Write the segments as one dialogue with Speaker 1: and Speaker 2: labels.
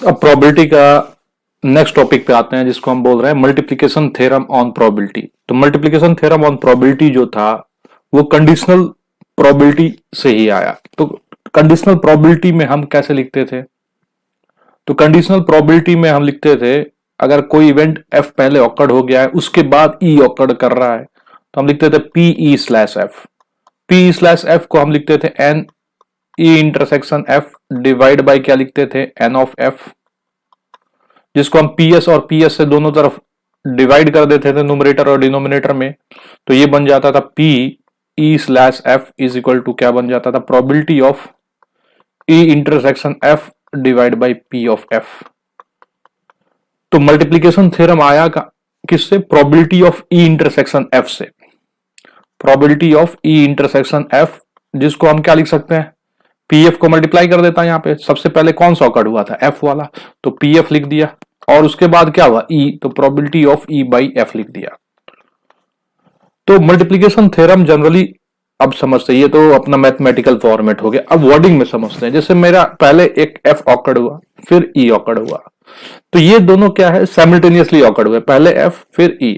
Speaker 1: अब प्रोबेबिलिटी का next topic पे आते हैं जिसको हम बोल रहे हैं मल्टीप्लिकेशन थ्योरम ऑन प्रोबेबिलिटी। तो मल्टीप्लिकेशन थ्योरम ऑन प्रोबेबिलिटी जो था वो कंडीशनल प्रोबेबिलिटी से ही आया। तो कंडीशनल प्रोबेबिलिटी में हम कैसे लिखते थे? तो कंडीशनल प्रोबेबिलिटी में हम लिखते थे अगर कोई इवेंट एफ पहले ऑकर्ड हो गया है उसके बाद ई ऑकर्ड कर रहा है तो हम लिखते थे P E slash F. P slash F को हम लिखते थे N E intersection F divide by क्या लिखते थे एन ऑफ एफ, जिसको हम पी एस और पी एस से दोनों तरफ डिवाइड कर देते थे न्यूमरेटर और डिनोमिनेटर में। तो ये बन जाता था P E slash F is equal to क्या बन जाता था probability of E intersection F divide by P of F. तो मल्टीप्लीकेशन थ्योरम आया किससे? Probability of E intersection F से। Probability of E intersection F जिसको हम क्या लिख सकते हैं? पी एफ को मल्टीप्लाई कर देता है। यहाँ पे सबसे पहले कौन सा ऑकर्ड हुआ था? एफ वाला, तो पी एफ लिख दिया और उसके बाद क्या हुआ? ई, तो probability of E by F लिख दिया। तो मल्टीप्लीकेशन थ्योरम जनरली अब समझते हैं, ये तो अपना मैथमेटिकल फॉर्मेट हो गया। अब वर्डिंग में समझते हैं। जैसे मेरा पहले एक एफ ऑकर्ड हुआ फिर ई ऑकर्ड हुआ, तो ये दोनों क्या है? साइमल्टेनियसली ऑकर्ड हुए, पहले एफ फिर ई।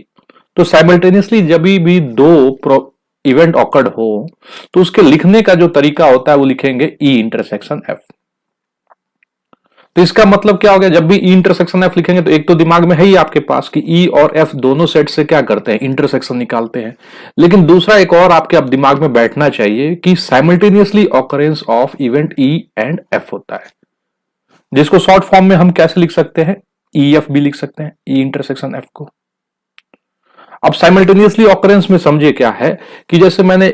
Speaker 1: तो साइमल्टेनियसली जब भी दो इवेंट ऑकर्ड हो तो उसके लिखने का जो तरीका होता है वो लिखेंगे ई इंटरसेक्शन एफ। तो इसका मतलब क्या हो गया? जब भी ई इंटरसेक्शन एफ लिखेंगे तो एक तो दिमाग में है ही आपके पास कि ई और एफ दोनों सेट से क्या करते हैं? इंटरसेक्शन निकालते हैं। लेकिन दूसरा एक और आपके अब दिमाग में बैठना चाहिए कि simultaneously occurrence of event E and F होता है, जिसको शॉर्ट फॉर्म में हम कैसे लिख सकते हैं? ई एफ भी लिख सकते हैं, ई इंटरसेक्शन एफ को। अब साइमल्टेनियसली ऑकरेंस में समझिए क्या है कि जैसे मैंने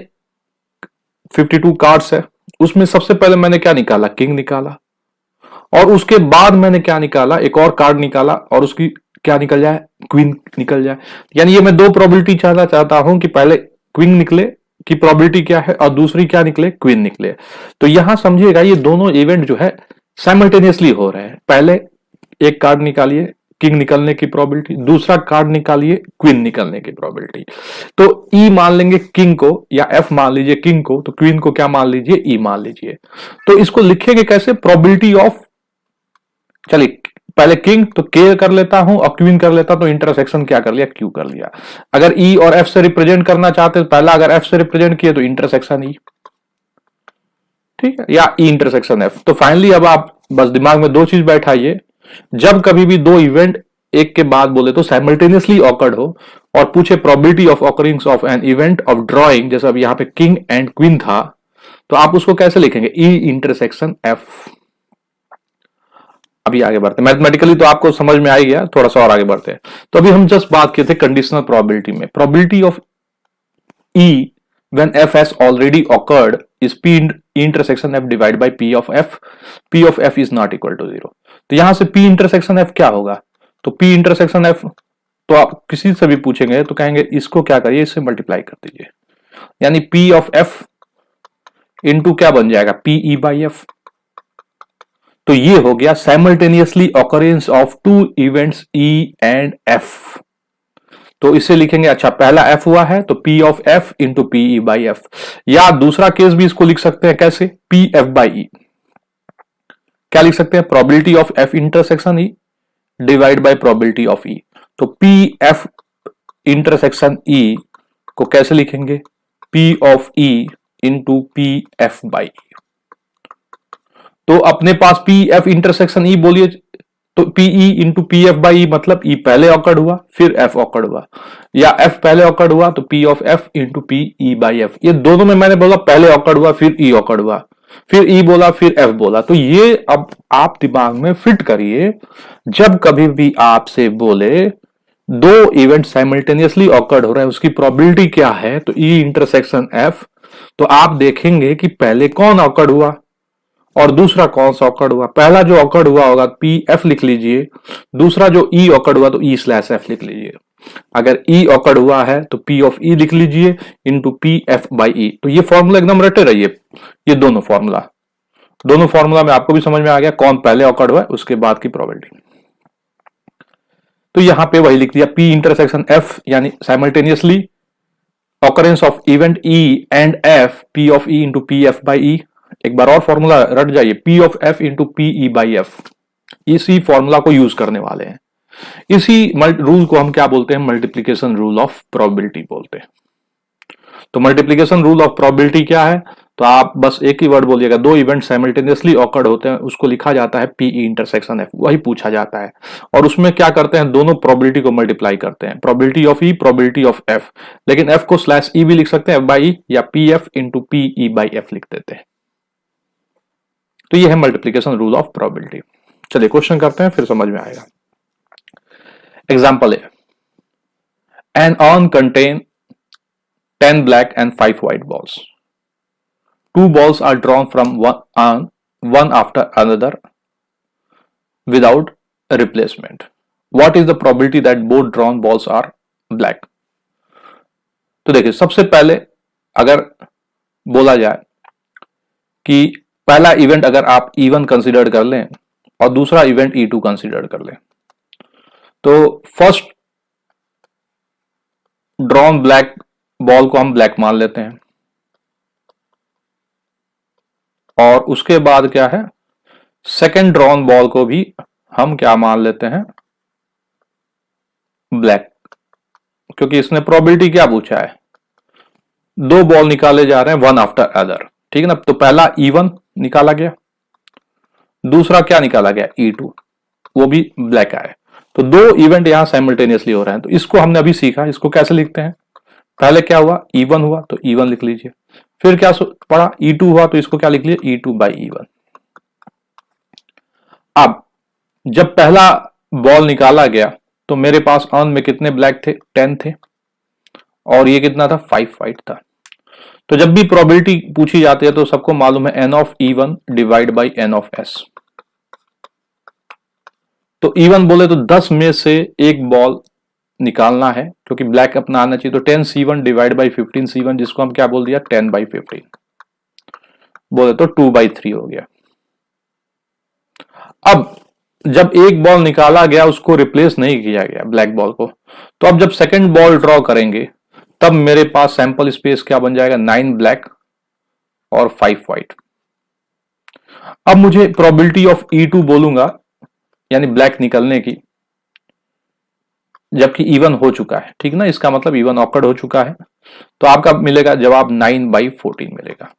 Speaker 1: 52 कार्ड्स है, उसमें सबसे पहले मैंने क्या निकाला? किंग निकाला, और उसके बाद मैंने क्या निकाला? एक और कार्ड निकाला और उसकी क्या निकल जाए? क्वीन निकल जाए। यानी ये मैं दो प्रोबेबिलिटी चाहता हूं कि पहले क्वीन निकले की प्रोबेबिलिटी क्या है और दूसरी क्या निकले? क्वीन निकले। तो यहां समझिएगा ये दोनों इवेंट जो है साइमल्टेनियसली हो रहे हैं। पहले एक कार्ड निकालिए किंग निकलने की प्रोबेबिलिटी, दूसरा कार्ड निकालिए क्वीन निकलने की प्रोबेबिलिटी। तो ई मान लेंगे किंग को, या एफ मान लीजिए किंग को, तो क्वीन को क्या मान लीजिए? ई मान लीजिए। तो इसको लिखेंगे कैसे? प्रोबेबिलिटी ऑफ, चलिए पहले किंग तो के कर लेता हूं और क्वीन कर लेता, तो इंटरसेक्शन क्या कर लिया? क्यू कर लिया। अगर ई और एफ से रिप्रेजेंट करना चाहते तो पहला अगर एफ से रिप्रेजेंट किए तो इंटरसेक्शन ई, ठीक है, या ई इंटरसेक्शन एफ। तो फाइनली अब आप बस दिमाग में दो चीज बैठाइए, जब कभी भी दो इवेंट एक के बाद बोले तो साइमल्टेनियसली ऑकर्ड हो और पूछे probability of occurrings of an event of drawing, जैसे अब यहां पे किंग एंड क्वीन था, तो आप उसको कैसे लिखेंगे? ई इंटरसेक्शन एफ। अभी आगे बढ़ते हैं मैथमेटिकली, तो आपको समझ में आ ही गया, थोड़ा सा और आगे बढ़ते हैं। तो अभी हम जस्ट बात किए थे कंडीशनल प्रोबेबिलिटी में। Probability of E when f has already occurred is p intersection f divided by p of f. p of f is not equal to 0. तो यहां से p intersection f क्या होगा? तो p intersection f, तो आप किसी से भी पूछेंगे तो कहेंगे इसको क्या करिए? इससे मल्टीप्लाई कर दीजिए, यानी p of f इंटू क्या बन जाएगा? p e by f। तो ये हो गया simultaneously occurrence of two events e and f। तो इसे लिखेंगे, अच्छा पहला f हुआ है तो p of f into P E by F, या दूसरा केस भी इसको लिख सकते हैं कैसे? P F by E. क्या लिख सकते हैं? Probability of f intersection E divide by probability of E. तो पी एफ इंटरसेक्शन ई को कैसे लिखेंगे? p of e into P F by E. तो अपने पास पी एफ इंटरसेक्शन ई बोलिए, तो P E into P F by E, मतलब ई पहले ऑकर्ड हुआ फिर एफ ऑकर्ड हुआ, या एफ पहले ऑकर्ड हुआ तो P of F into P E by F. ये दोनों में मैंने बोला पहले ऑकर्ड हुआ फिर ई ऑकर्ड हुआ, फिर ई बोला फिर एफ बोला। तो ये अब आप दिमाग में फिट करिए, जब कभी भी आपसे बोले दो इवेंट साइमल्टेनियसली ऑकर्ड हो रहा है उसकी प्रोबेबिलिटी क्या है? तो ई इंटरसेक्शन एफ। तो आप देखेंगे कि पहले कौन ऑकर्ड हुआ और दूसरा कौन सा ऑकर्ड हुआ। पहला जो ऑकर्ड हुआ होगा पी एफ लिख लीजिए, दूसरा जो ई ऑकर्ड हुआ तो ई स्लैश एफ लिख लीजिए। अगर ई ऑकर्ड हुआ है तो पी ऑफ ई लिख लीजिए into P F by E. तो ये फॉर्मूला एकदम रटे रहिए, ये दोनों फॉर्मूला में आपको भी समझ में आ गया कौन पहले ऑकर्ड हुआ है उसके बाद की प्रोबेबिलिटी। तो यहां पे वही लिख दिया पी इंटरसेक्शन एफ, यानी simultaneously occurrence of event E and F, P of E into P F by E. एक बार और फॉर्मूला रट जाइए, P of F into P E by F. इसी फॉर्मूला को यूज करने वाले हैं। इसी रूल को हम क्या बोलते हैं, मल्टीप्लीकेशन रूल ऑफ प्रोबेबिलिटी बोलते हैं। तो मल्टीप्लीकेशन रूल ऑफ प्रोबेबिलिटी क्या है, तो आप बस एक ही वर्ड बोलिएगा, दो इवेंट साइमल्टेनियसली ऑकर्ड होते हैं, उसको लिखा जाता है पीई इंटरसेक्शन एफ, वही पूछा जाता है। और उसमें क्या करते हैं, दोनों प्रोबेबिलिटी को मल्टीप्लाई करते हैं, probability of E, probability of F, लेकिन एफ को स्लैश ई भी लिख सकते हैं, एफ बाई ई, या P F into P E by F लिख देते हैं। तो ये है मल्टीप्लीकेशन रूल ऑफ प्रोबेबिलिटी। चलिए क्वेश्चन करते हैं, फिर समझ में आएगा। एग्जाम्पल है, an urn contain 10 black and 5 white balls. 2 balls are drawn from one after another without replacement. What is the probability that both drawn balls are black? तो देखिए, सबसे पहले अगर बोला जाए कि पहला इवेंट अगर आप E1 कंसिडर कर लें और दूसरा इवेंट E2 कंसिडर कर लें, तो फर्स्ट ड्रॉन ब्लैक बॉल को हम ब्लैक मान लेते हैं, और उसके बाद क्या है, सेकंड ड्रॉन बॉल को भी हम क्या मान लेते हैं, ब्लैक, क्योंकि इसने प्रोबेबिलिटी क्या पूछा है, दो बॉल निकाले जा रहे हैं वन आफ्टर अदर, ठीक है ना। तो पहला E1 निकाला गया, दूसरा क्या निकाला गया, E2, वो भी ब्लैक आए। तो दो इवेंट यहां साइमल्टेनियसली हो रहे हैं। तो इसको हमने अभी सीखा, इसको कैसे लिखते हैं, पहले क्या हुआ, E1 हुआ तो E1 लिख लीजिए, फिर क्या पड़ा, E2 हुआ तो इसको क्या लिख लीजिए, E2 बाई E1। अब जब पहला बॉल निकाला गया तो मेरे पास ऑन में कितने ब्लैक थे, 10 थे, और ये कितना था, 5 वाइट था। तो जब भी प्रोबेबिलिटी पूछी जाती है तो सबको मालूम है n of E1 divide by n of S। तो E1 बोले तो 10 में से एक बॉल निकालना है, क्योंकि ब्लैक अपना आना चाहिए, तो 10C1 डिवाइड बाई 15C1, जिसको हम क्या बोल दिया, 10/15 बोले तो 2/3 हो गया। अब जब एक बॉल निकाला गया उसको रिप्लेस नहीं किया गया ब्लैक बॉल को, तो अब जब सेकंड बॉल ड्रॉ करेंगे तब मेरे पास सैंपल स्पेस क्या बन जाएगा, 9 ब्लैक और 5 वाइट। अब मुझे प्रोबेबिलिटी ऑफ E2 बोलूंगा, यानी ब्लैक निकलने की, जबकि E1 हो चुका है, ठीक ना, इसका मतलब E1 ऑकर्ड हो चुका है। तो आपका मिलेगा जवाब 9/14 मिलेगा।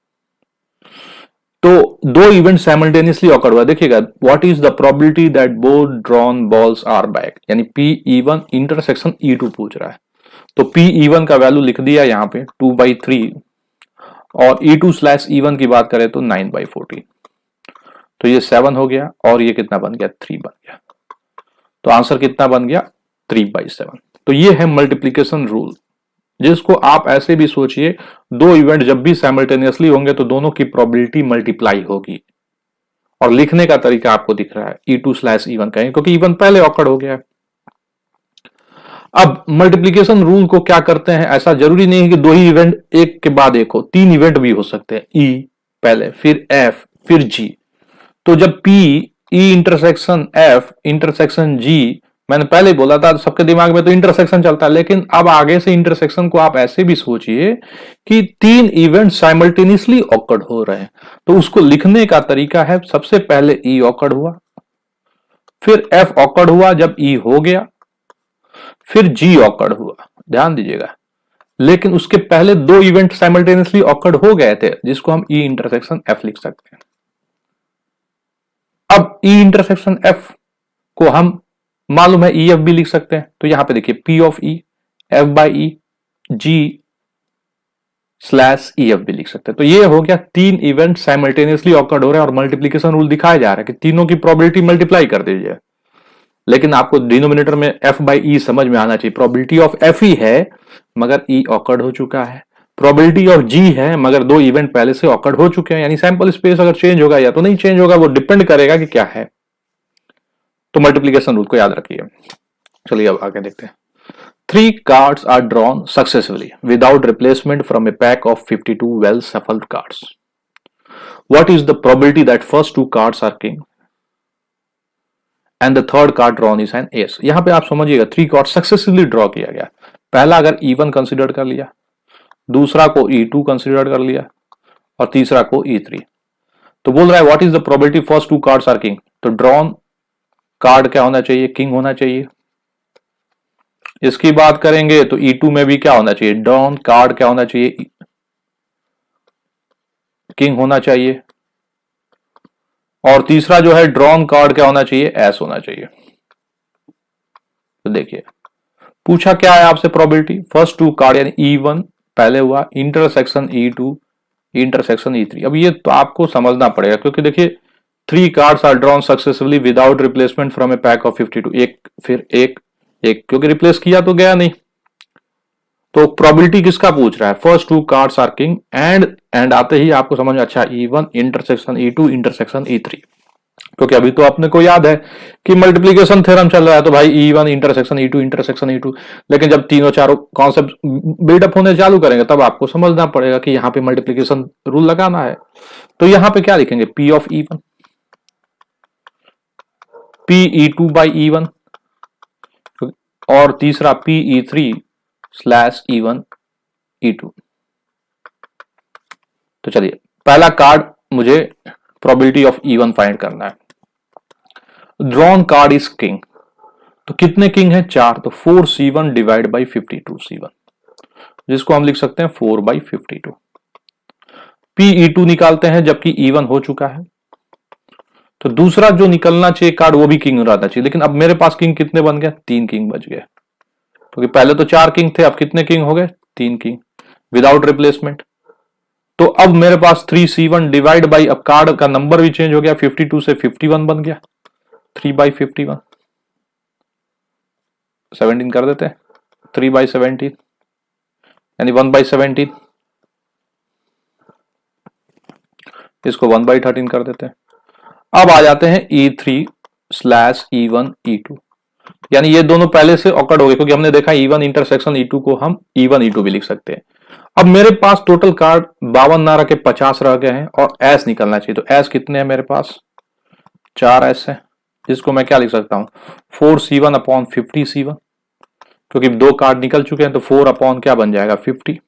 Speaker 1: तो दो इवेंट साइमल्टेनियसली ऑकर्ड हुआ, देखिएगा, what is the probability that both drawn balls are black, यानी PE1 इंटरसेक्शन E2 पूछ रहा है। तो PE1 का वैल्यू लिख दिया यहाँ पे 2/3, और E2/E1 की बात करें तो 9/14। तो ये 7 हो गया, और ये कितना बन गया, 3 बन गया। तो आंसर कितना बन गया, 3/7। तो ये है मल्टीप्लीकेशन रूल, जिसको आप ऐसे भी सोचिए, दो इवेंट जब भी साइमल्टेनियसली होंगे तो दोनों की प्रोबेबिलिटी मल्टीप्लाई होगी। और लिखने का तरीका आपको दिख रहा है, E2/E1 कहेंगे, क्योंकि E1 पहले ऑकर्ड हो गया है। अब मल्टीप्लीकेशन रूल को क्या करते हैं, ऐसा जरूरी नहीं है कि दो ही इवेंट एक के बाद एक हो, 3 इवेंट भी हो सकते हैं, E पहले, फिर F, फिर G। तो जब E intersection F intersection G, मैंने पहले ही बोला था, सबके दिमाग में तो इंटरसेक्शन चलता है, लेकिन अब आगे से इंटरसेक्शन को आप ऐसे भी सोचिए कि 3 इवेंट साइमल्टेनियसली ऑकर्ड हो रहे हैं। तो उसको लिखने का तरीका है, सबसे पहले E ऑकर्ड हुआ, फिर F ऑकर्ड हुआ जब E हो गया, फिर G ऑकर्ड हुआ, ध्यान दीजिएगा। लेकिन उसके पहले दो इवेंट साइमल्टेनियसली ऑकर्ड हो गए थे, जिसको हम E इंटरसेक्शन F लिख सकते हैं। अब E इंटरसेक्शन F को हम मालूम है EF भी लिख सकते हैं। तो यहां पे देखिए, P of E, F by E, G/EF भी लिख सकते हैं। तो ये हो गया, 3 इवेंट साइमल्टेनियसली ऑकर्ड हो रहे हैं, और मल्टीप्लीकेशन रूल दिखाया जा रहा है कि तीनों की प्रोबेबिलिटी मल्टीप्लाई कर दीजिए। लेकिन आपको डिनोमिनेटर में F बाई E समझ में आना चाहिए, प्रोबेबिलिटी ऑफ F ही है मगर E ऑकर्ड हो चुका है, प्रोबेबिलिटी ऑफ G है मगर दो इवेंट पहले से ऑकर्ड हो चुके हैं, यानी सैंपल स्पेस अगर चेंज होगा या तो नहीं चेंज होगा, वो डिपेंड करेगा कि क्या है। तो मल्टीप्लीकेशन रूल को याद रखिए। चलिए अब आगे देखते हैं। 3 cards are drawn successively without replacement from a pack of 52 well shuffled cards. What is the probability that first 2 cards are king and the third card drawn is an ace? यहां पे आप समझिएगा, 3 cards सक्सेसिवली ड्रॉ किया गया। पहला अगर E1 consider कर लिया, दूसरा को E2 कंसिडर कर लिया, और तीसरा को E3। तो बोल रहा है what is the probability first 2 cards are king. तो ड्रॉन कार्ड क्या होना चाहिए, किंग होना चाहिए। इसकी बात करेंगे तो E2 में भी क्या होना चाहिए, ड्रॉन कार्ड क्या होना चाहिए, किंग होना चाहिए। और तीसरा जो है ड्रॉन कार्ड क्या होना चाहिए, एस होना चाहिए। तो देखिए पूछा क्या है आपसे, प्रोबेबिलिटी फर्स्ट टू कार्ड यानी E1 पहले हुआ, इंटरसेक्शन E2 इंटरसेक्शन E3। अब ये तो आपको समझना पड़ेगा क्योंकि देखिए 3 cards are drawn successfully without replacement from a pack of 52, एक फिर एक एक, क्योंकि रिप्लेस किया तो गया नहीं। तो प्रोबेबिलिटी किसका पूछ रहा है, first two cards are king and आते ही आपको समझ में अच्छा E1 intersection E2 intersection E3, क्योंकि अभी तो अपने को याद है कि मल्टीप्लीकेशन थ्योरम चल रहा है तो भाई E1 intersection E2 intersection E2। लेकिन जब तीनों चारों कॉन्सेप्ट बिल्डअप होने चालू करेंगे तब आपको समझना पड़ेगा कि यहाँ पे मल्टीप्लीकेशन रूल लगाना है। तो यहाँ पे क्या लिखेंगे, P of E1 P E2 by E1 और तीसरा P E3 slash E1 E2। तो चलिए पहला कार्ड मुझे प्रोबेबिलिटी ऑफ E1 फाइंड करना है। ड्रॉन कार्ड इज किंग, तो कितने किंग है, 4, तो 4C1 डिवाइड बाई 52C1, जिसको हम लिख सकते हैं 4/52। PE2 निकालते हैं जबकि E1 हो चुका है, तो दूसरा जो निकलना चाहिए कार्ड वो भी किंग रहना चाहिए। लेकिन अब मेरे पास किंग कितने बन गए, 3 किंग बच गए, क्योंकि पहले तो 4 किंग थे, अब कितने किंग हो गए, 3 किंग विदाउट रिप्लेसमेंट। तो अब मेरे पास 3C1 डिवाइड बाई, अब कार्ड का नंबर भी चेंज हो गया, 52 से 51 बन गया, 3/51 17 कर देते हैं, 3/17 यानी 1/17, इसको 1/13 कर देते हैं। अब आ जाते हैं E3 स्लैश E1 E2, यानी ये दोनों पहले से ऑकर्ड हो गए क्योंकि हमने देखा E1 इंटरसेक्शन E2 को हम E1 E2 भी लिख सकते हैं। अब मेरे पास टोटल कार्ड 52 ना रखे 50 रह गए हैं और एस निकलना चाहिए। तो एस कितने हैं मेरे पास, 4 एस है, जिसको मैं क्या लिख सकता हूं, 4C1 अपॉन 50C1, क्योंकि 2 कार्ड निकल चुके हैं तो 4 अपॉन क्या बन जाएगा 50,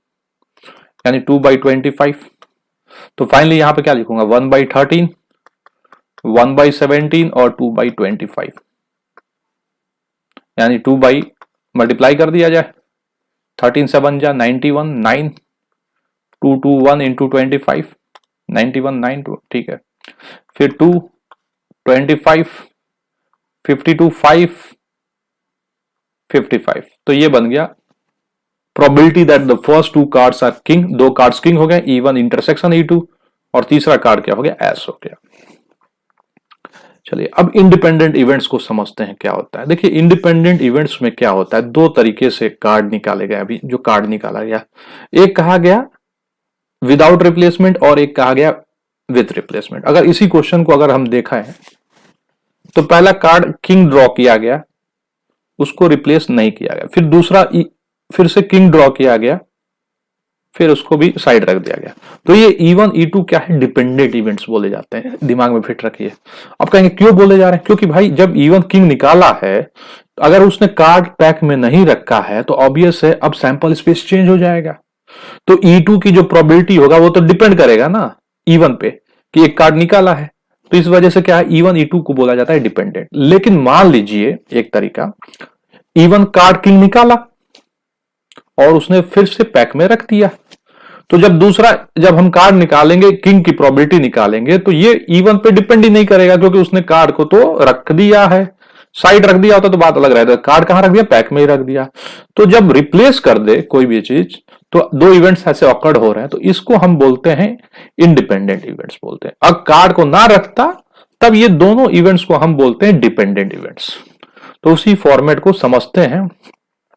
Speaker 1: यानी 2/25। तो फाइनली यहां पे क्या लिखूंगा, 1/13, 1/17 और 2/25, यानी 2 बाई मल्टीप्लाई कर दिया जाए, 13 से बन जा 91, 9 221 इंटू 25, 91 9 2, ठीक है, फिर 2 25 52 5 55। तो ये बन गया probability that the first 2 cards are king, 2 cards king हो गए, E1 इंटरसेक्शन E2 और तीसरा कार्ड क्या हो गया, एस हो गया। चलिए अब इंडिपेंडेंट इवेंट्स को समझते हैं क्या होता है। देखिए इंडिपेंडेंट इवेंट्स में क्या होता है, 2 तरीके से कार्ड निकाले गए, अभी जो कार्ड निकाला गया, एक कहा गया विदाउट रिप्लेसमेंट और एक कहा गया विथ रिप्लेसमेंट। अगर इसी क्वेश्चन को अगर हम देखा है तो पहला कार्ड किंग ड्रॉ किया गया, उसको रिप्लेस नहीं किया गया, फिर दूसरा फिर से किंग ड्रॉ किया गया, फिर उसको भी साइड रख दिया गया। तो ये E1 E2 क्या है, डिपेंडेंट इवेंट्स बोले जाते हैं, दिमाग में फिट रखिए। अब कहेंगे क्यों बोले जा रहे हैं, क्योंकि भाई जब E1 किंग निकाला है, अगर उसने कार्ड पैक में नहीं रखा है तो ऑब्वियस है अब सैंपल स्पेस चेंज हो जाएगा। तो E2 की जो प्रोबेबिलिटी होगा वो तो डिपेंड करेगा ना E1 पे कि एक कार्ड निकाला है, तो इस वजह से क्या है E1 E2 को बोला जाता है डिपेंडेंट। लेकिन मान लीजिए एक तरीका, E1 कार्ड किंग निकाला और उसने फिर से पैक में रख दिया, तो जब हम कार्ड निकालेंगे, किंग की प्रोबेबिलिटी निकालेंगे, तो ये E1 पे डिपेंड ही नहीं करेगा क्योंकि उसने कार्ड को तो रख दिया है, साइड रख दिया होता तो बात अलग रहता, कार्ड कहां रख दिया, पैक में ही रख दिया। तो जब रिप्लेस कर दे कोई भी चीज तो 2 इवेंट्स ऐसे ऑकर्ड हो रहे हैं, तो इसको हम बोलते हैं इंडिपेंडेंट इवेंट्स बोलते हैं। अब कार्ड को ना रखता तब ये दोनों इवेंट्स को हम बोलते हैं डिपेंडेंट इवेंट्स। तो उसी फॉर्मेट को समझते हैं,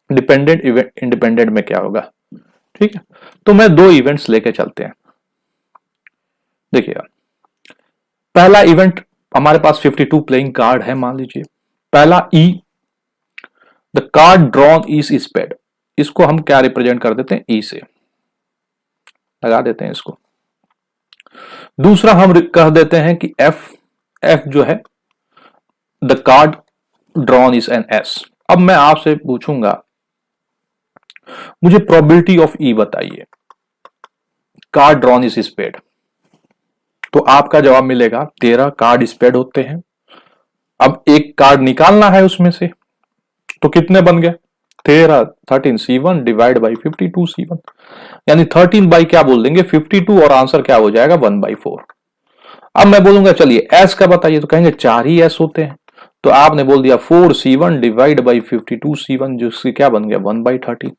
Speaker 1: डिपेंडेंट इवेंट इंडिपेंडेंट में क्या होगा, ठीक है। तो मैं 2 इवेंट्स लेके चलते हैं। देखिएगा पहला इवेंट हमारे पास 52 प्लेइंग कार्ड है, मान लीजिए पहला E, the card drawn is spade, इसको हम क्या रिप्रेजेंट कर देते हैं, E से लगा देते हैं इसको। दूसरा हम कह देते हैं कि F जो है the card drawn is an S। अब मैं आपसे पूछूंगा मुझे प्रोबेबिलिटी ऑफ E बताइए, कार्ड ड्रॉन इज स्पेड, तो आपका जवाब मिलेगा 13 कार्ड स्पेड होते हैं अब एक कार्ड निकालना है उसमें से, तो कितने बन गए 13, 13C1 डिवाइड बाई 52C1, यानी 13 बाई क्या बोल देंगे 52, और आंसर क्या हो जाएगा 1/4। अब मैं बोलूंगा चलिए एस का बताइए, तो कहेंगे 4 ही एस होते हैं, तो आपने बोल दिया 4C1 डिवाइड बाई 52C1, जिससे क्या बन गया 1/13।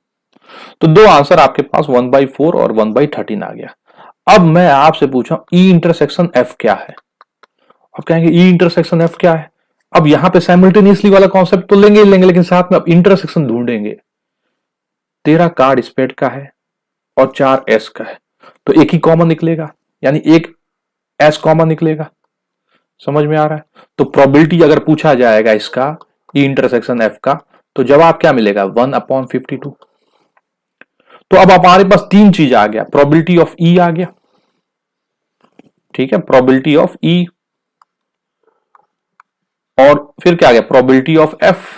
Speaker 1: तो दो आंसर आपके पास 1/4 और 1/13 आ गया। अब मैं आपसे पूछा ई इंटरसेक्शन एफ क्या है। अब कहेंगे ई इंटरसेक्शन एफ क्या है। अब यहां पे साइमल्टेनियसली वाला कॉन्सेप्ट तो लेंगे ही लेंगे, लेकिन साथ में अब इंटरसेक्शन ढूंढेंगे। 13 कार्ड स्पेड का है और 4 एस का है, तो एक ही कॉमन निकलेगा, यानी एक एस कॉमन निकलेगा। समझ में आ रहा है। तो प्रोबेबिलिटी अगर पूछा जाएगा इसका ई इंटरसेक्शन एफ का, तो जवाब क्या मिलेगा 1/52। तो अब हमारे पास तीन चीज आ गया, प्रोबेबिलिटी ऑफ ई आ गया, ठीक है, प्रोबेबिलिटी ऑफ ई, और फिर क्या आ गया प्रोबेबिलिटी ऑफ एफ,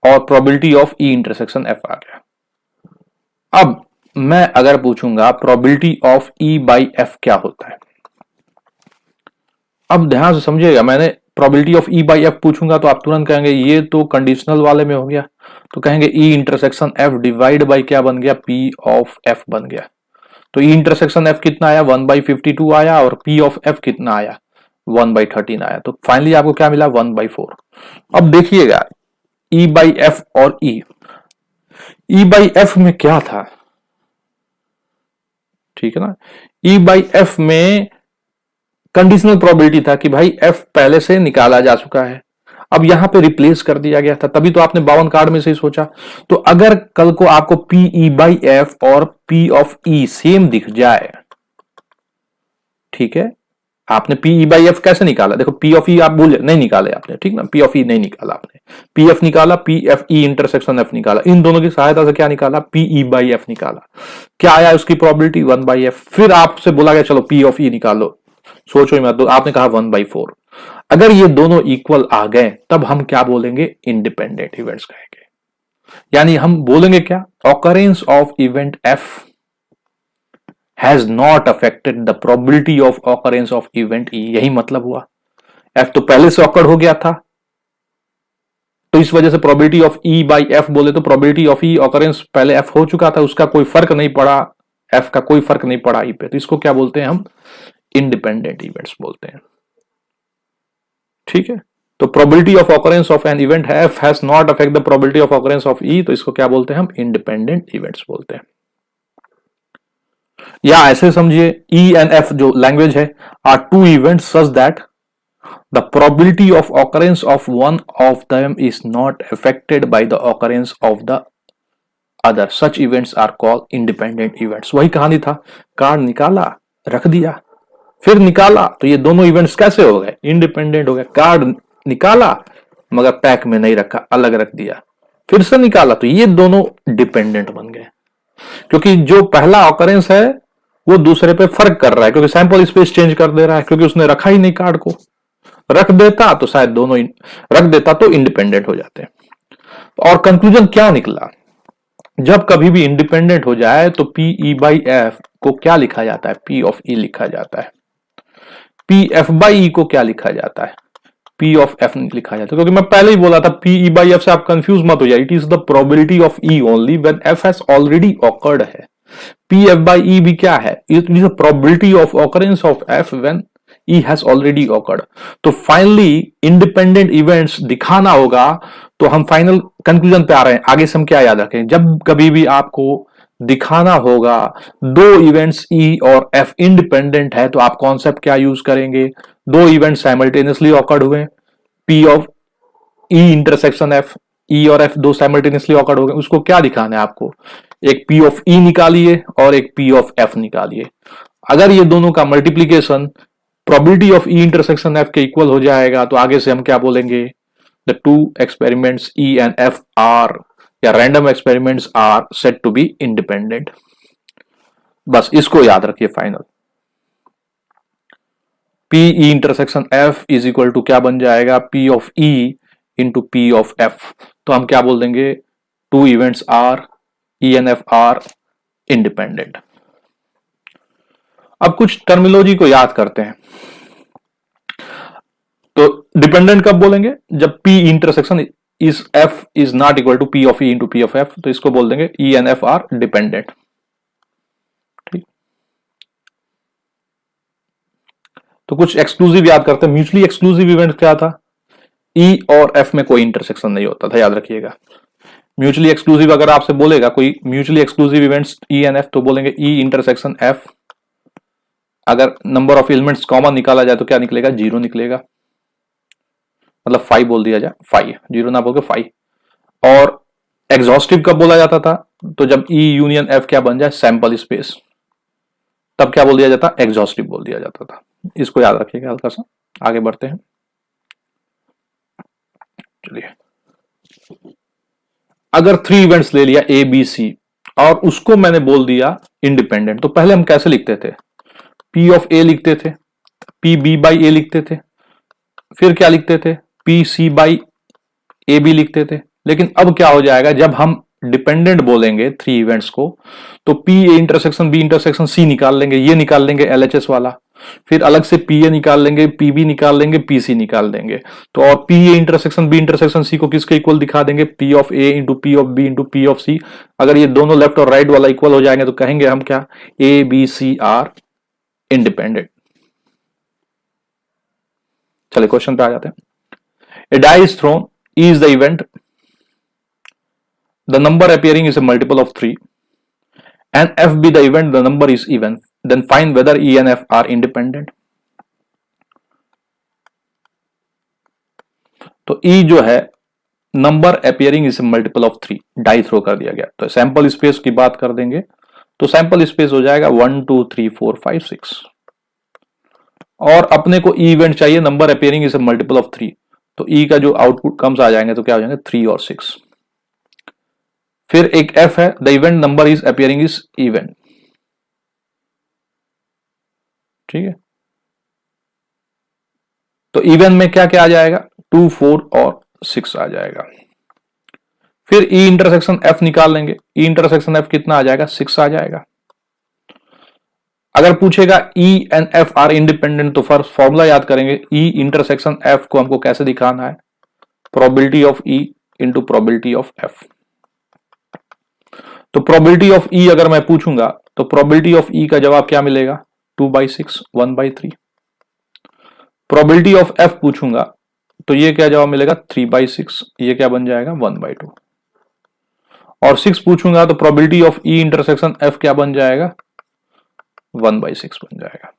Speaker 1: और probability of E intersection F आ गया। अब मैं अगर पूछूंगा probability of E by F क्या होता है, अब ध्यान से समझिएगा, मैंने probability of E by F पूछूंगा तो आप तुरंत कहेंगे ये तो कंडीशनल वाले में हो गया, तो कहेंगे ई इंटरसेक्शन एफ डिवाइड बाई क्या बन गया पी ऑफ एफ बन गया। तो ई इंटरसेक्शन एफ कितना आया 1/52 आया, और पी ऑफ एफ कितना आया 1/13 आया। तो फाइनली आपको क्या मिला 1/4। अब देखिएगा ई बाई एफ और ई बाई एफ में क्या था, ठीक है ना, ई बाई एफ में कंडीशनल प्रोबेबिलिटी था कि भाई एफ पहले से निकाला जा चुका है, अब यहां पे रिप्लेस कर दिया गया था, तभी तो आपने 52 कार्ड में से ही सोचा। तो अगर कल को आपको पी ई बाई एफ और पी ऑफ ई सेम दिख जाए, ठीक है, आपने पी ई बाई एफ कैसे निकाला, देखो पी ऑफ ई आप भूल नहीं निकाले आपने, ठीक ना, पी ऑफ ई नहीं निकाला आपने, पी एफ निकाला, P F E intersection F निकाला, इन दोनों की सहायता से क्या निकाला पी ई बाई एफ निकाला, क्या आया उसकी प्रोबेबिलिटी 1/f। फिर आपसे बोला गया चलो पी ऑफ ई निकालो, सोचो ही मत, तो आपने कहा 1/4। अगर ये दोनों इक्वल आ गए तब हम क्या बोलेंगे इंडिपेंडेंट इवेंट्स कहेंगे, यानी हम बोलेंगे क्या occurrence of event F has not affected the probability of occurrence of event ई, यही मतलब हुआ। एफ तो पहले से ऑकर हो गया था, तो इस वजह से probability of E by F बोले तो प्रोबेबिलिटी ऑफ ई ऑकरेंस पहले एफ हो चुका था, उसका कोई फर्क नहीं पड़ा, एफ का कोई फर्क नहीं पड़ा ई पे, तो इसको क्या बोलते हैं हम इंडिपेंडेंट इवेंट्स बोलते हैं, ठीक है। तो probability of occurrence of an event F has not affect the probability of occurrence of E, तो इसको क्या बोलते हैं हम इंडिपेंडेंट इवेंट्स बोलते हैं। या ऐसे समझिए ई एंड एफ जो लैंग्वेज है are two events such that the probability of occurrence of one of them is not affected by the occurrence of the other, such events are called independent events. वही कहानी था, card निकाला रख दिया, फिर निकाला तो ये दोनों इवेंट्स कैसे हो गए इंडिपेंडेंट हो गए। कार्ड निकाला मगर पैक में नहीं रखा, अलग रख दिया, फिर से निकाला तो ये दोनों डिपेंडेंट बन गए, क्योंकि जो पहला ऑकरेंस है वो दूसरे पे फर्क कर रहा है, क्योंकि सैंपल स्पेस चेंज कर दे रहा है, क्योंकि उसने रखा ही नहीं कार्ड को, रख देता तो शायद दोनों रख देता तो इंडिपेंडेंट हो जाते। और कंक्लूजन क्या निकला, जब कभी भी इंडिपेंडेंट हो जाए तो पी ई बाई एफ को क्या लिखा जाता है पी ऑफ ई लिखा जाता है, पी एफ बाई ई को क्या लिखा जाता है पी ऑफ एफ लिखा जाता है, क्योंकि मैं पहले ही बोला था पी ई बाई एफ से आप कंफ्यूज मत हो जाए, it is the probability of E only when F has already awkward है। पी एफ बाई ई भी क्या है, it is the probability of occurrence of F when E has already awkward. तो फाइनली इंडिपेंडेंट इवेंट्स दिखाना होगा, तो हम final conclusion पे आ रहे हैं। आगे से हम क्या याद रखें, जब कभी भी आपको दिखाना होगा दो इवेंट्स ई और एफ इंडिपेंडेंट है, तो आप कॉन्सेप्ट क्या यूज करेंगे, दो इवेंट साइमल्टेनियसली ऑकर्ड हुए, P of E intersection F, E और एफ दो साइमल्टेनियसली ऑकर्ड हो गए, उसको क्या दिखाना है आपको, एक पी ऑफ ई निकालिए और एक पी ऑफ एफ निकालिए। अगर ये दोनों का multiplication probability of E intersection F के इक्वल हो जाएगा, तो आगे से हम क्या बोलेंगे, the two experiments E and F are या random experiments are said to be independent. बस इसको याद रखिए final, P E intersection F is equal to क्या बन जाएगा P of E into P of F. तो हम क्या बोल देंगे, two events are E and F are independent. अब कुछ टर्मिनोलॉजी को याद करते हैं। तो डिपेंडेंट कब बोलेंगे? जब P intersection is F is not equal to P of E into P of F, तो इसको बोल देंगे E and F are dependent. ठीक, तो कुछ एक्सक्लूसिव याद करते हैं। म्यूचुअली एक्सक्लूसिव इवेंट क्या था? E और F में कोई इंटरसेक्शन नहीं होता था, याद रखिएगा। म्यूचुअली एक्सक्लूसिव अगर आपसे बोलेगा कोई mutually exclusive events E and F, तो बोलेंगे E इंटरसेक्शन F। अगर नंबर ऑफ एलिमेंट्स कॉमन निकाला जाए तो क्या निकलेगा? 0 निकलेगा, मतलब 5 बोल दिया जाए, 5, 0 ना बोल के 5। और एग्जॉस्टिव कब बोला जाता था? तो जब E यूनियन F क्या बन जाए? सैंपल स्पेस, तब क्या बोल दिया जाता? एग्जॉस्टिव बोल दिया जाता था। इसको याद रखिएगा हल्का सा। आगे बढ़ते हैं, चलिए। अगर 3 इवेंट्स ले लिया A B C और उसको मैंने बोल दिया इंडिपेंडेंट, तो पहले हम कैसे लिखते थे? P ऑफ A लिखते थे, P B बाई A लिखते थे, फिर क्या लिखते थे? P C by A B लिखते थे। लेकिन अब क्या हो जाएगा? जब हम डिपेंडेंट बोलेंगे 3 इवेंट्स को, तो P A intersection B intersection C निकाल लेंगे, ये निकाल लेंगे LHS वाला, फिर अलग से PA निकाल लेंगे, PB निकाल लेंगे, PC निकाल देंगे। तो और PA intersection B intersection C को किसके इक्वल दिखा देंगे? P of A into P of B into P of C। अगर ये दोनों लेफ्ट और राइट वाला इक्वल हो जाएंगे तो कहेंगे हम क्या? A B C are independent. चलिए क्वेश्चन पे आ जाते हैं। A die is thrown, E is the event, the number appearing is a multiple of 3, and F be the event, the number is even, then find whether E and F are independent। तो E जो है number appearing is multiple of 3, die throw कर दिया गया, तो sample space की बात कर देंगे तो सैंपल स्पेस हो जाएगा 1 2 3 4 5 6। और अपने को E इवेंट चाहिए, number appearing is multiple of 3, तो E का जो आउटपुट कम्स आ जाएंगे तो क्या हो जाएंगे? 3 और 6। फिर एक F है, the event number is appearing is event. ठीक है, तो इवेंट में क्या क्या आ जाएगा? 2 4 और 6 आ जाएगा। फिर E इंटरसेक्शन F निकाल लेंगे, E इंटरसेक्शन F कितना आ जाएगा? 6 आ जाएगा। अगर पूछेगा E and F are independent, तो फर्स्ट फॉर्मूला याद करेंगे। E इंटरसेक्शन F को हमको कैसे दिखाना है? Probability of E into probability of F। तो प्रोबेबिलिटी ऑफ E अगर मैं पूछूंगा तो प्रोबेबिलिटी ऑफ E का जवाब क्या मिलेगा? 2/6, 1/3। प्रोबेबिलिटी ऑफ F पूछूंगा तो ये क्या जवाब मिलेगा? 3/6, ये क्या बन जाएगा? 1/2। और 6 पूछूंगा तो probability of E intersection F क्या बन जाएगा? 1/6 बन जाएगा।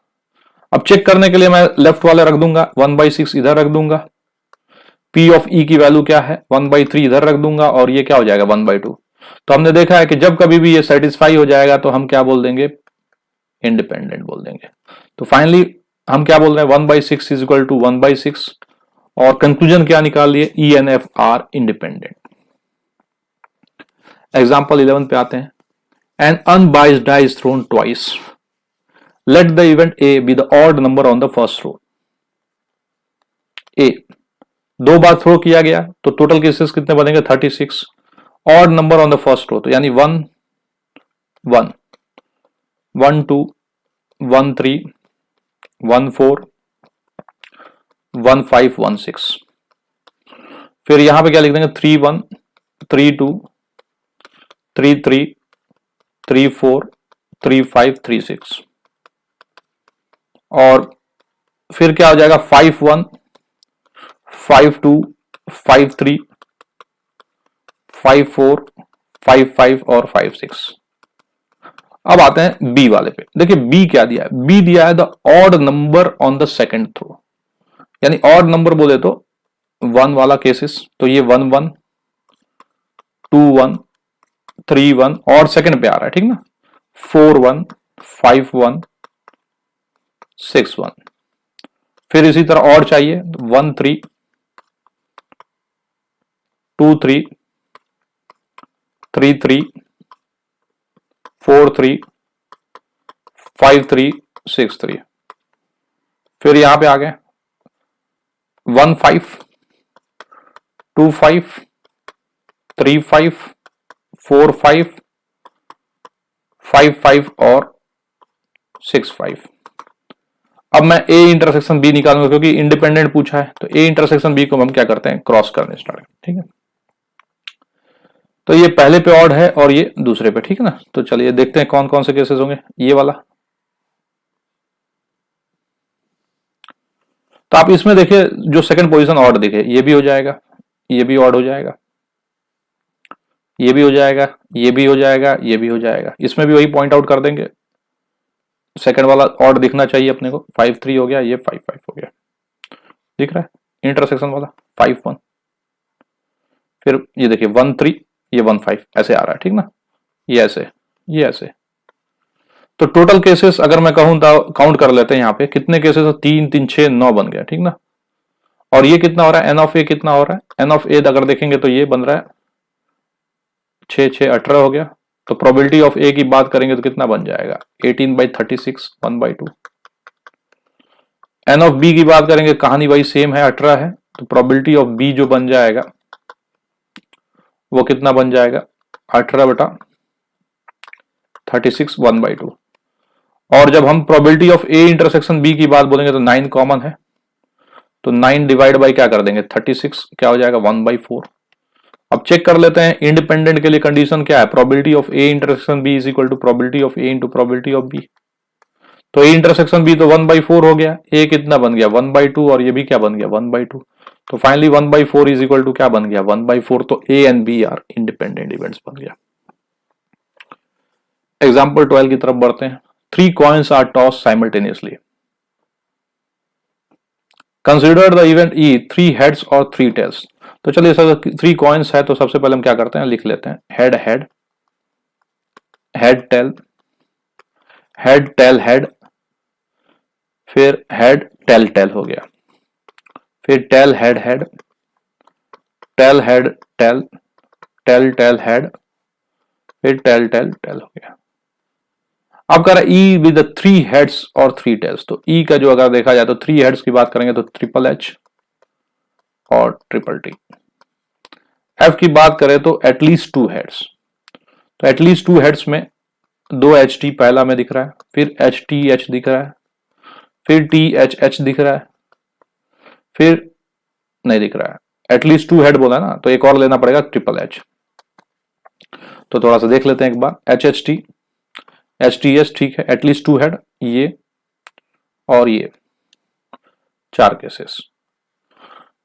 Speaker 1: अब चेक करने के लिए मैं लेफ्ट वाले रख दूंगा, 1/6 इधर रख दूंगा, P ऑफ E की वैल्यू क्या है? 1/3 इधर रख दूंगा, और ये क्या हो जाएगा? 1/2। तो हमने देखा है कि जब कभी भी ये सेटिस्फाई हो जाएगा तो हम क्या बोल देंगे? इंडिपेंडेंट बोल देंगे। तो फाइनली हम क्या बोल रहे हैं? 1/6 इज इक्वल टू 1/6, और कंक्लूजन क्या निकाल लिए? E and F are independent. Example 11 पे आते हैं। An unbiased die is thrown twice, let the event A be the odd number on the first row. A 2 बार थ्रो किया गया तो टोटल केसेस कितने बनेंगे? 36। Odd number on the first row, तो यानी 1 1 1 2 1 3 1 4 1 5 1 6। फिर यहां पे क्या लिख देंगे? 3 1 3 2 3 3 3 4 3 5 3 6। और फिर क्या हो जाएगा? 5 1 5 2 5 3 5 4 5 5 और 5 6। अब आते हैं बी वाले पे। देखिए बी क्या दिया है? बी दिया है the odd number on the second throw, यानी ऑड नंबर बोले तो 1 वाला केसेस, तो ये 1 1 2 1 3 1, और सेकंड पे आ रहा है, ठीक ना? 4 1 5 1 6 1। फिर इसी तरह और चाहिए 1 3 2 3 3 3 4 3 5 3 6 3। फिर यहां पे आ गए 1 5 2 5 3 5 4 5 5 5 और 6 5। अब मैं ए इंटरसेक्शन बी निकालूंगा क्योंकि इंडिपेंडेंट पूछा है, तो ए इंटरसेक्शन बी को हम क्या करते हैं, क्रॉस करने स्टार्ट, ठीक है। तो ये पहले पे ऑड है और ये दूसरे पे, ठीक है ना। तो चलिए देखते हैं कौन कौन से केसेस होंगे। ये वाला, तो आप इसमें देखिए जो सेकंड पोजीशन ऑड दिखे, ये भी हो जाएगा, ये भी ऑड हो जाएगा, ये भी हो जाएगा, ये भी हो जाएगा, ये भी हो जाएगा। इसमें भी वही पॉइंट आउट कर देंगे, सेकंड वाला ऑड दिखना चाहिए अपने को। 5-3 हो गया, ये 5-5 हो गया, दिख रहा है इंटरसेक्शन वाला 5-1। फिर ये देखिए 1-3, ये 1-5 ऐसे आ रहा है, ठीक ना। ये ऐसे, ये ऐसे। तो टोटल केसेस अगर मैं कहूं तो काउंट कर लेते हैं यहाँ पे कितने केसेस, 3 3 6 9 बन गया, ठीक ना। और ये कितना हो रहा है, एन ऑफ ए कितना हो रहा है, एन ऑफ ए अगर देखेंगे तो ये बन रहा है 6 6 18 हो गया। तो प्रोबेबिलिटी ऑफ ए की बात करेंगे तो कितना बन जाएगा, 18/36 1/2। एन ऑफ बी की बात करेंगे, कहानी वही सेम है, 18 है, तो प्रोबेबिलिटी ऑफ बी जो बन जाएगा वो कितना बन जाएगा, 18/36 1/2। और जब हम probability of A intersection B की बात बोलेंगे तो 9 कॉमन है, तो 9 डिवाइड बाई क्या कर देंगे 36, क्या हो जाएगा 1/4। अब चेक कर लेते हैं इंडिपेंडेंट के लिए कंडीशन क्या है, probability of A intersection B is equal to probability of A into probability of B. तो ए इंटरसेक्शन बी तो 1/4 हो गया, ए कितना बन गया 1/2, और ये भी क्या बन गया 1/2। तो फाइनली 1/4 इज इक्वल टू क्या बन गया 1/4। तो A and B are independent events बन गया। एग्जाम्पल 12 की तरफ बढ़ते हैं। 3 coins are tossed simultaneously. Consider the event E 3 heads or 3 tails. तो चलिए सर 3 coins है तो सबसे पहले हम क्या करते हैं, लिख लेते हैं head head, head tail, head tail head, फिर हेड टेल टेल हो गया, फिर tail head head, tail head tail, tail tail head, फिर टेल टेल टेल हो गया। अब कह रहा है ई विद 3 हेड्स और 3 टेल्स। तो ई का जो अगर देखा जाए तो 3 हेड्स की बात करेंगे तो ट्रिपल एच और ट्रिपल टी। एफ की बात करें तो एटलीस्ट 2 हेड्स, तो एटलीस्ट 2 हेड्स में 2 एच टी पहला में दिख रहा है, फिर एच टी एच दिख रहा है, फिर टी एच एच दिख रहा है, फिर नहीं दिख रहा है। एटलीस्ट 2 हेड बोला ना, तो एक और लेना पड़ेगा ट्रिपल एच। तो थोड़ा सा देख लेते हैं एक बार, H H T, H T S, ठीक है, एटलीस्ट 2 हेड, ये और ये 4 केसेस।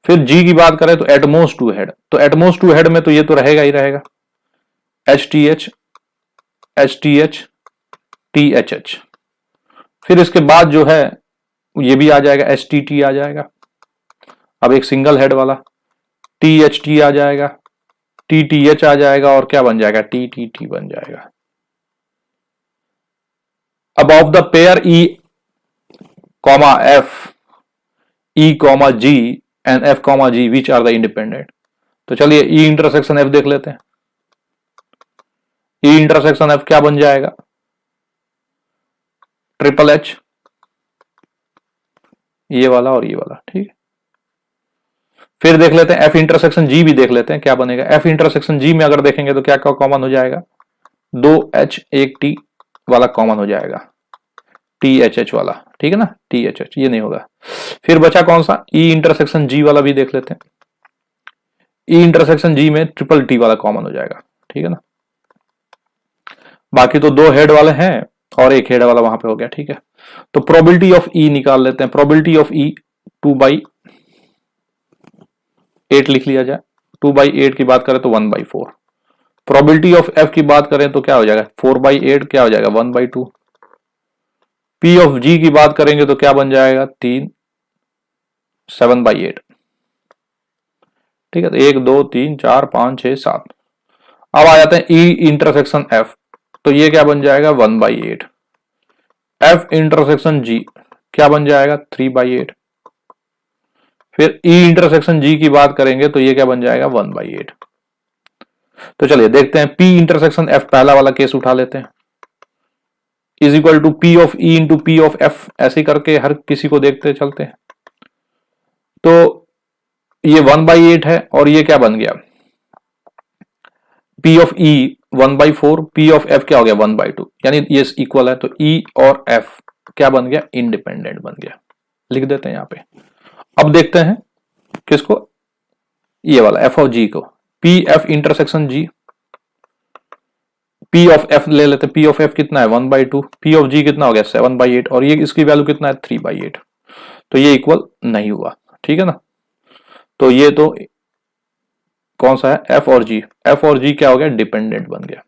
Speaker 1: फिर जी की बात करें तो एटमोस्ट 2 हेड, तो एटमोस्ट 2 हेड में तो ये तो रहेगा ही रहेगा, H T H, H T H, T H H. फिर इसके बाद जो है ये भी आ जाएगा, एच टी टी आ जाएगा। अब एक सिंगल हेड वाला टी एच टी आ जाएगा, टी टी एच आ जाएगा, और क्या बन जाएगा टी टी टी बन जाएगा। अब of the pair E comma F, E comma G and F comma G which are the independent. तो चलिए ई इंटरसेक्शन एफ देख लेते हैं। ई इंटरसेक्शन एफ क्या बन जाएगा, ट्रिपल एच, ये वाला और ये वाला, ठीक है। फिर देख लेते हैं एफ इंटरसेक्शन जी भी देख लेते हैं क्या बनेगा। एफ इंटरसेक्शन जी में अगर देखेंगे तो क्या क्या कॉमन हो जाएगा, 2H 1T वाला कॉमन हो जाएगा, THH वाला, ठीक है ना, THH ये नहीं होगा। फिर बचा कौन सा, ई इंटरसेक्शन जी वाला भी देख लेते हैं। ई इंटरसेक्शन जी में ट्रिपल टी वाला कॉमन हो जाएगा, ठीक है ना। बाकी तो 2 हेड वाले हैं और 1 हेड वाला वहां पे हो गया, ठीक है। तो प्रोबेबिलिटी ऑफ ई निकाल लेते हैं। प्रोबेबिलिटी ऑफ ई 2/8 लिख लिया जाए, 2/8 की बात करें तो 1/4। प्रोबेबिलिटी ऑफ एफ की बात करें तो क्या हो जाएगा 4/8, क्या हो जाएगा 1/2। पी ऑफ जी की बात करेंगे तो क्या बन जाएगा 3, 7/8, ठीक है। तो 1 2 3 4 5 6 7। अब आ जाते हैं ई इंटरसेक्शन एफ, तो ये क्या बन जाएगा 1/8। एफ इंटरसेक्शन जी क्या बन जाएगा 3/8। फिर ई इंटरसेक्शन जी की बात करेंगे तो ये क्या बन जाएगा 1/8। तो चलिए देखते हैं पी इंटरसेक्शन एफ, पहला वाला केस उठा लेते हैं, is equal to P of E into P of F, ऐसे करके हर किसी को देखते चलते हैं। तो ये 1/8 है और ये क्या बन गया P of E 1/4, P of F क्या हो गया 1/2, यानी ये इक्वल है। तो ई और एफ क्या बन गया, इंडिपेंडेंट बन गया। लिख देते हैं यहां पे। अब देखते हैं किसको, ये वाला एफ ऑफ जी को, P F intersection G, P of F ले लेते हैं। पी ऑफ एफ कितना है 1/2, पी ऑफ जी कितना हो गया 7/8, और ये इसकी वैल्यू कितना है 3/8, तो ये इक्वल नहीं हुआ। ठीक है ना, तो ये तो कौन सा है, एफ और जी, एफ और जी क्या हो गया, डिपेंडेंट बन गया।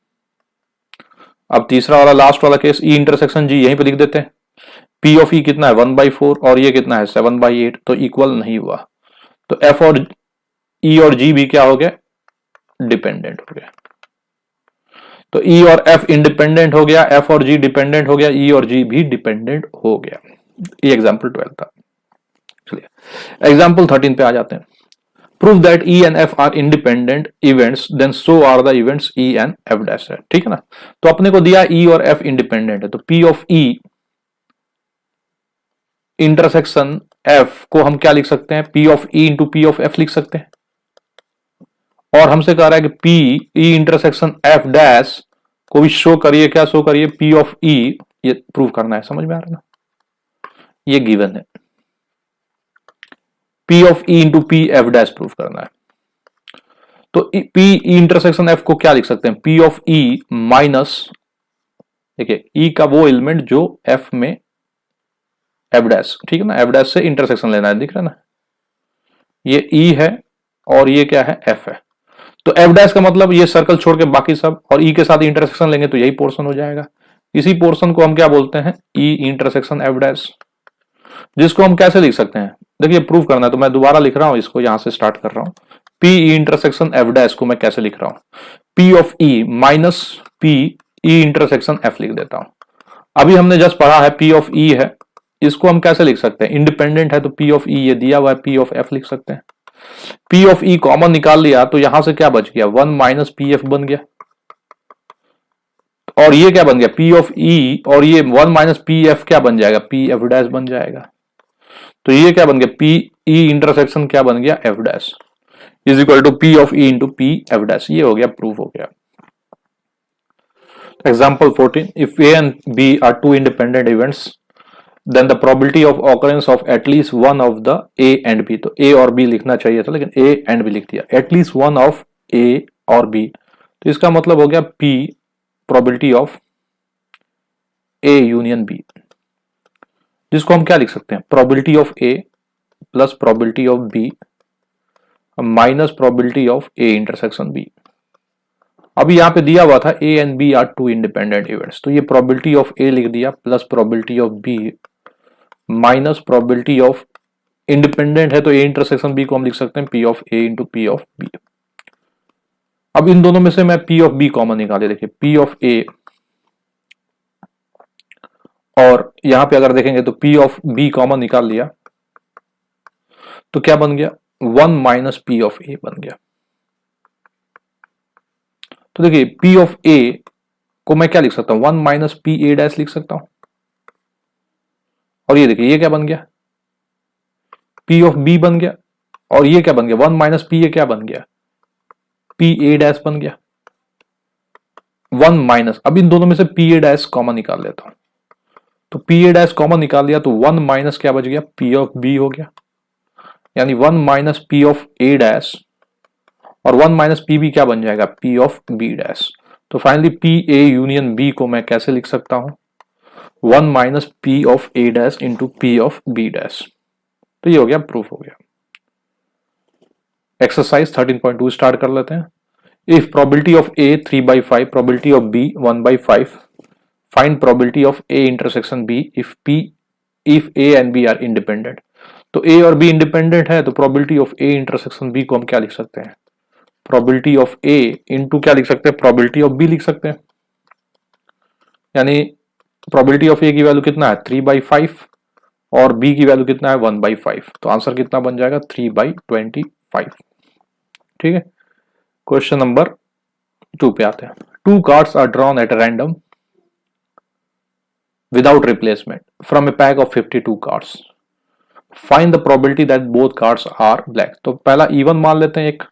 Speaker 1: अब तीसरा वाला लास्ट वाला केस, ई इंटरसेक्शन जी, यहीं पे लिख देते हैं। पी ऑफ ई कितना है 1/4 और ये कितना है 7/8, तो इक्वल नहीं हुआ। तो एफ और ई और जी भी क्या हो गया, डिपेंडेंट हो गया। तो ई और एफ इंडिपेंडेंट हो गया, एफ और जी डिपेंडेंट हो गया, ई और जी भी डिपेंडेंट हो गया। ये एग्जाम्पल 12 था। चलिए एग्जाम्पल 13 पे आ जाते हैं। Prove that E and F are independent events then so are the events E and F dash है। ठीक है ना, तो अपने को दिया ई और एफ इंडिपेंडेंट है, तो P of E intersection F को हम क्या लिख सकते हैं, P of E into P of F लिख सकते हैं। और हमसे कह रहा है कि P E intersection F dash को भी शो करिए, क्या शो करिए, पी ऑफ ई, ये प्रूव करना है। समझ में आ रहा है ना, ये गिवन है, P of E into P F dash prove करना है। तो पी ई इंटरसेक्शन एफ को क्या लिख सकते हैं, पी ऑफ ई माइनस, देखिए ई का वो एलिमेंट जो एफ में एफ डैश, ठीक है ना, एफ डैश से इंटरसेक्शन लेना है, दिख रहा है ना, ये ई है और ये क्या है, एफ है। तो एफ डैश का मतलब ये सर्कल छोड़ के बाकी सब, और ई के साथ इंटरसेक्शन लेंगे तो यही पोर्शन हो जाएगा। इसी पोर्शन को हम क्या बोलते हैं, ई इंटरसेक्शन एफ डैश, जिसको हम कैसे लिख सकते हैं, देखिए प्रूव करना है तो मैं दोबारा लिख रहा हूं, इसको यहां से स्टार्ट कर रहा हूं। P E intersection F dash को मैं कैसे लिख रहा हूं, P of E minus P E intersection F लिख देता हूं। अभी हमने जस्ट पढ़ा है पी ऑफ ई है, इसको हम कैसे लिख सकते हैं, इंडिपेंडेंट है तो पी ऑफ ई ये दिया हुआ है, पी ऑफ एफ लिख सकते हैं। पी ऑफ ई कॉमन निकाल लिया तो यहां से क्या बच गया, 1 माइनस पी एफ बन गया, और ये क्या बन गया, पी ऑफ ई, और ये 1 माइनस पी एफ क्या बन जाएगा, पी एफ डैश बन जाएगा। तो ये क्या बन गया, पी ई इंटरसेक्शन क्या बन गया, F dash is equal to P of E into P F dash. ये हो गया, प्रूफ हो गया। Example 14, if A and B are two independent events then the probability of occurrence of at least one of the A and B, तो A और B लिखना चाहिए था लेकिन ए एंड बी लिख दिया, एटलीस्ट वन ऑफ ए और बी, तो इसका मतलब हो गया P probability of A union B, जिसको हम क्या लिख सकते हैं, probability of A plus probability of B minus probability of A intersection B. अभी यहां पे दिया हुआ था A and B are two independent events, तो ये प्रोबेबिलिटी ऑफ ए लिख दिया plus probability of B minus probability of, independent है तो ए इंटरसेक्शन बी को हम लिख सकते हैं P of A into P of B. अब इन दोनों में से मैं पी ऑफ बी कॉमन निकाले, देखिए पी ऑफ ए, और यहां पे अगर देखेंगे तो पी ऑफ बी कॉमन निकाल लिया तो क्या बन गया, 1 माइनस पी ऑफ ए बन गया। तो देखिए पी ऑफ ए को मैं क्या लिख सकता हूं, 1 माइनस पी ए डैश लिख सकता हूं, और ये देखिए ये क्या बन गया, पी ऑफ बी बन गया, और ये क्या बन गया, 1 माइनस पी ए क्या बन गया, पी ए डैश बन गया, 1 माइनस, अब इन दोनों में से पी ए डैश कॉमन निकाल लेता हूं, तो पी ए डैश कॉमन निकाल लिया तो 1 माइनस क्या बच गया, पी ऑफ बी हो गया, यानी 1 minus P of A dash, और 1 माइनस पी बी क्या बन जाएगा, पी ऑफ बी डैश। तो finally P A union B को मैं कैसे लिख सकता हूं, 1 minus P of A dash into P of B dash. तो ये हो गया, प्रूफ हो गया। एक्सरसाइज 13.2 स्टार्ट कर लेते हैं। If probability of A 3/5, probability of B 1/5, find probability of A intersection B if A and B are independent. तो ए और बी इंडिपेंडेंट है तो probability of A intersection B को हम क्या लिख सकते हैं, प्रोबेबिलिटी ऑफ ए इंटू क्या लिख सकते हैं, प्रोबेबिलिटी ऑफ बी लिख सकते हैं, यानी प्रोबेबिलिटी ऑफ ए की वैल्यू कितना है 3/5 और बी की वैल्यू कितना है 1/5, तो आंसर कितना बन जाएगा 3/25। ठीक है, क्वेश्चन नंबर 2 पे आते हैं। 2 cards are drawn at random without replacement from a pack of 52 cards, find the probability that both cards are black. तो पहला E1 मान लेते हैं एक,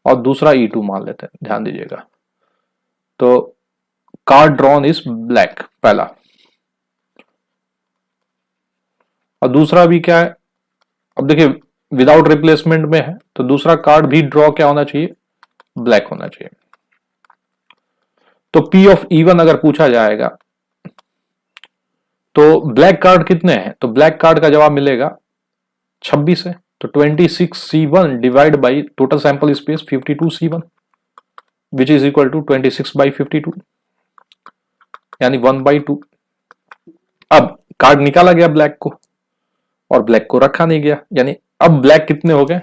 Speaker 1: और दूसरा E2 मान लेते हैं, ध्यान दीजिएगा। तो कार्ड ड्रॉन इज ब्लैक पहला, और दूसरा भी क्या है, अब देखिए विदाउट रिप्लेसमेंट में है तो दूसरा कार्ड भी ड्रॉ क्या होना चाहिए, ब्लैक होना चाहिए। तो पी ऑफ इवन अगर पूछा जाएगा तो ब्लैक कार्ड कितने हैं, तो ब्लैक कार्ड का जवाब मिलेगा 26 है। तो 26C1 divide by total sample space 52C1 which is equal to 26/52 यानी 1/2। अब कार्ड निकाला गया ब्लैक को और ब्लैक को रखा नहीं गया, यानी अब ब्लैक कितने हो गए,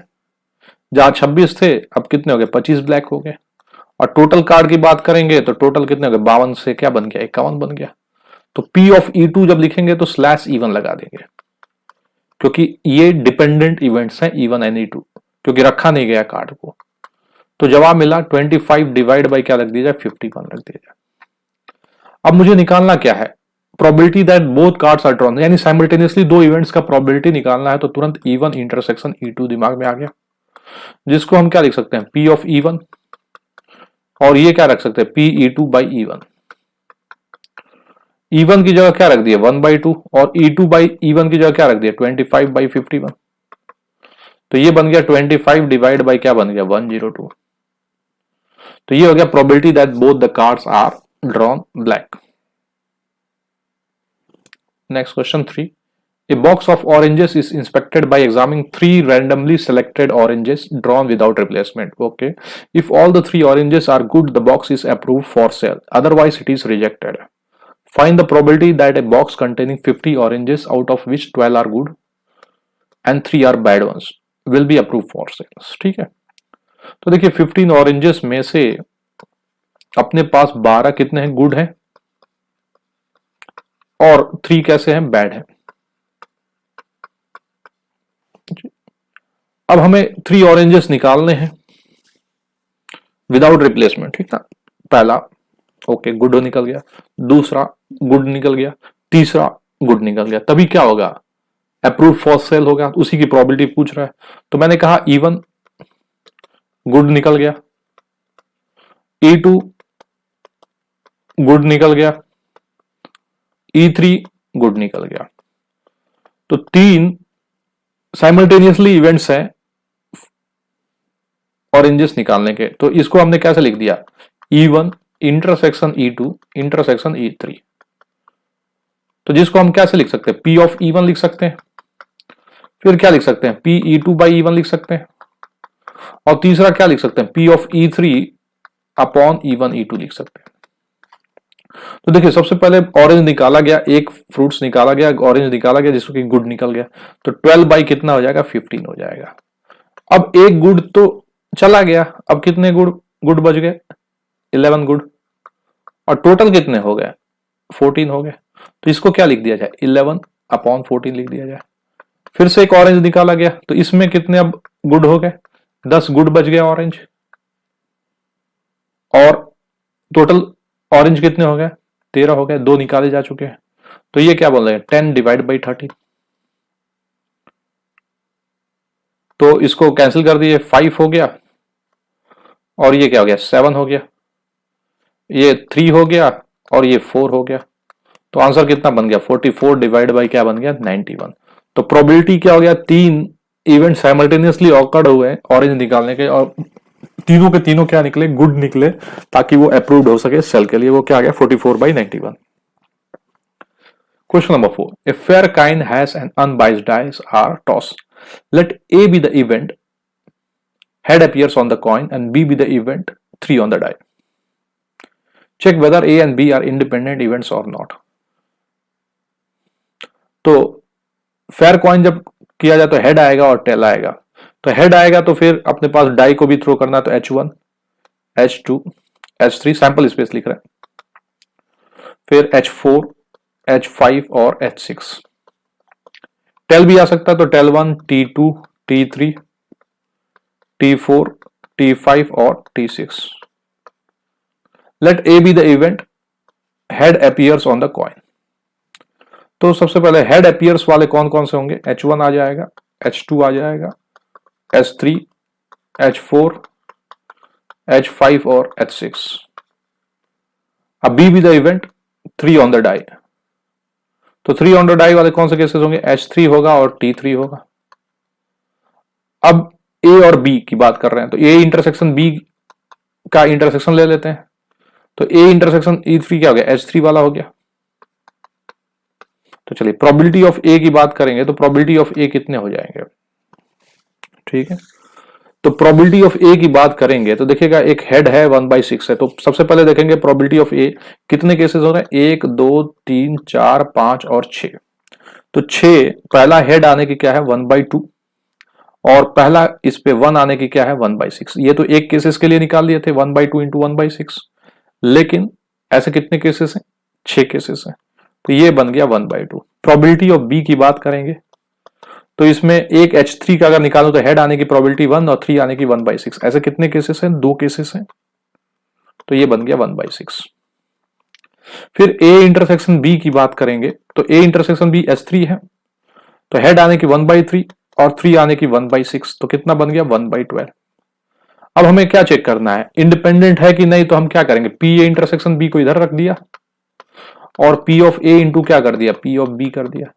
Speaker 1: जहां 26 थे अब कितने हो गए, 25 ब्लैक हो गए। और टोटल कार्ड की बात करेंगे तो टोटल कितने हो गए, 52 से क्या बन गया, 51 बन गया। तो P ऑफ E2 जब लिखेंगे तो स्लैश इवन लगा देंगे, क्योंकि ये डिपेंडेंट इवेंट्स हैं इवन एंड E2, क्योंकि रखा नहीं गया कार्ड को। तो जवाब मिला 25 डिवाइड बाई क्या रख दिया जाए, 51 रख दिया जाए। अब मुझे निकालना क्या है, probability that both cards are drawn, यानी साइमल्टेनियसली दो इवेंट्स का प्रोबेबिलिटी निकालना है। तो तुरंत E1 इंटरसेक्शन E2 दिमाग में आ गया, जिसको हम क्या लिख सकते हैं, P ऑफ E1, और ये क्या रख सकते हैं, P E2 by E1। E1 की जगह क्या रख दिया 1/2 और E2 बाई E1 की जगह क्या रख दिया 25/51। तो ये बन गया 25 डिवाइड बाई क्या बन गया 102। तो ये हो गया probability that both the cards are drawn black. Next question 3, a box of oranges is inspected by examining 3 randomly selected oranges drawn without replacement. Okay, if all the 3 oranges are good, the box is approved for sale, otherwise it is rejected. Find the probability that a box containing 50 oranges, out of which 12 are good and 3 are bad ones, will be approved for sale. ठीक है, तो देखिए 15 oranges में से अपने पास 12 कितने हैं, good हैं, और 3 कैसे हैं, बैड हैं। अब हमें 3 ऑरेंजेस निकालने हैं विदाउट रिप्लेसमेंट, ठीक ना। पहला ओके गुड निकल गया, दूसरा गुड निकल गया, तीसरा गुड निकल गया, तभी क्या होगा, अप्रूव फॉर सेल होगा। उसी की प्रोबेबिलिटी पूछ रहा है, तो मैंने कहा E1 गुड निकल गया, E2 गुड निकल गया, E3 गुड निकल गया। तो 3 साइमल्टेनियसली इवेंट्स हैं ऑरेंजेस निकालने के। तो इसको हमने कैसे लिख दिया, E1 intersection E2 intersection E3। तो जिसको हम कैसे लिख सकते हैं, P ऑफ E1 लिख सकते हैं, फिर क्या लिख सकते हैं, P E2 बाई E1 लिख सकते हैं, और तीसरा क्या लिख सकते हैं, P of E3 upon E1 E2 लिख सकते हैं। तो देखिए सबसे पहले ऑरेंज निकाला गया, एक फ्रूट्स निकाला गया, ऑरेंज निकाला गया जिसको कि गुड निकल गया, तो 12 बाई कितना हो जाएगा 15 हो जाएगा। अब एक गुड तो चला गया, अब कितने गुड गुड बच गए 11 गुड, और टोटल कितने हो गए 14 हो गए। तो इसको क्या लिख दिया जाए 11 अपॉन 14 लिख दिया जाए। फिर से एक ऑरेंज निकाला गया, तो इसमें कितने अब गुड हो गए 10 गुड बच गया ऑरेंज, और टोटल ऑरेंज कितने हो गए 13 हो गए, 2 निकाले जा चुके हैं। तो ये क्या बोल रहे हैं 10 डिवाइड बाई 30, तो इसको कैंसिल कर दिए 5 हो गया, और ये क्या हो गया 7 हो गया, ये 3 हो गया, और ये 4 हो गया। तो आंसर कितना बन गया 44 डिवाइड बाई क्या बन गया 91। तो प्रोबेबिलिटी क्या हो गया, 3 इवेंट साइमल्टेनियसली ऑकर्ड हुए ऑरेंज निकालने के, और तीनों के तीनों क्या निकले गुड निकले, ताकि वो अप्रूव्ड हो सके सेल के लिए। वो क्या आ गया 44/91। Question number 4, a fair coin has an unbiased dice are tossed, let A be the event, head appears on the coin, and B be the event 3 on the die. Check whether A and B are independent events or not. तो fair coin जब किया जाए तो head आएगा और tell आएगा। तो head आएगा तो फिर अपने पास डाई को भी थ्रो करना, तो H1 H2 H3 sample space लिख रहे हैं, फिर H4 H5 और H6। टेल भी आ सकता है, तो tell 1 T2 T3 T4 T5 और T6। Let A be the event, head appears on the coin. तो सबसे पहले हेड अपीयर्स वाले कौन कौन से होंगे, H1 आ जाएगा, H2 आ जाएगा, H3 H4 H5 और H6। अब B be the event 3 on the die, तो 3 ऑन द डाई वाले कौन से केसेस होंगे? H3 होगा और T3 होगा। अब ए और बी की बात कर रहे हैं, तो ए इंटरसेक्शन बी का इंटरसेक्शन ले लेते हैं। तो ए इंटरसेक्शन E3 क्या हो गया? H3 वाला हो गया। तो चलिए प्रोबेबिलिटी ऑफ ए की बात करेंगे, तो प्रोबेबिलिटी ऑफ ए कितने हो जाएंगे? ठीक है, तो प्रोबेबिलिटी ऑफ ए की बात करेंगे तो देखिएगा एक हेड है 1/6 है, तो सबसे पहले देखेंगे प्रोबेबिलिटी ऑफ ए कितने केसेस हो रहे हैं? 1 2 3 4 5 और 6। तो 6 पहला हेड आने की क्या है? 1/2 और पहला इस पे 1 आने की क्या है? 1/6। ये तो एक केसेस के लिए निकाल लिए थे 1/2 इंटू 1/6, लेकिन ऐसे कितने केसेस हैं? 6 केसेस हैं, तो ये बन गया 1/2। प्रोबेबिलिटी ऑफ बी की बात करेंगे तो इसमें एक H3 का अगर निकालो तो हेड आने की प्रोबेबिलिटी 1 और 3 आने की 1/6। ऐसे कितने केसेस हैं? 2 केसेस हैं, तो ये बन गया 1/6। फिर ए इंटरसेक्शन बी की बात करेंगे तो ए इंटरसेक्शन बी H3 है, तो हेड आने की 1/3 और 3 आने की 1/6, तो कितना बन गया? 1/12। अब हमें क्या चेक करना है? इंडिपेंडेंट है कि नहीं, तो हम क्या करेंगे? पी ए इंटरसेक्शन बी को इधर रख दिया और पी ऑफ ए इंटू क्या कर दिया? पी ऑफ बी कर दिया।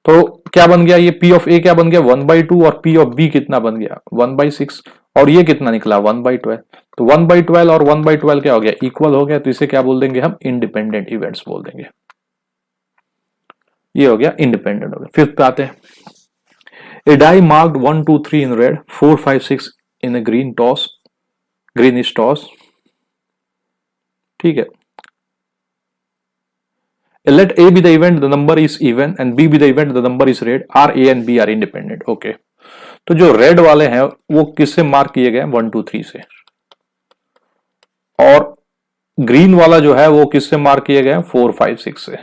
Speaker 1: तो क्या बन गया? ये पी ऑफ ए क्या बन गया? 1/2 और पी ऑफ बी कितना बन गया? 1/6 और ये कितना निकला? 1/12। तो 1/12 और 1/12 क्या हो गया? इक्वल हो गया, तो इसे क्या बोल देंगे हम? इंडिपेंडेंट इवेंट्स बोल देंगे। ये हो गया इंडिपेंडेंट हो गया। फिफ्थ पे आते हैं। A die marked 1 2 3 in red, 4 5 6 in a green toss, greenish toss, ठीक है। Let A be the event, the number is even, and B be the event, the number is red. R, A and B are independent. Okay. तो जो red वाले हैं वो किससे mark किए गए? 1 2 3 से, और ग्रीन वाला जो है वो किससे मार्क किए गए? 4 5 6 से।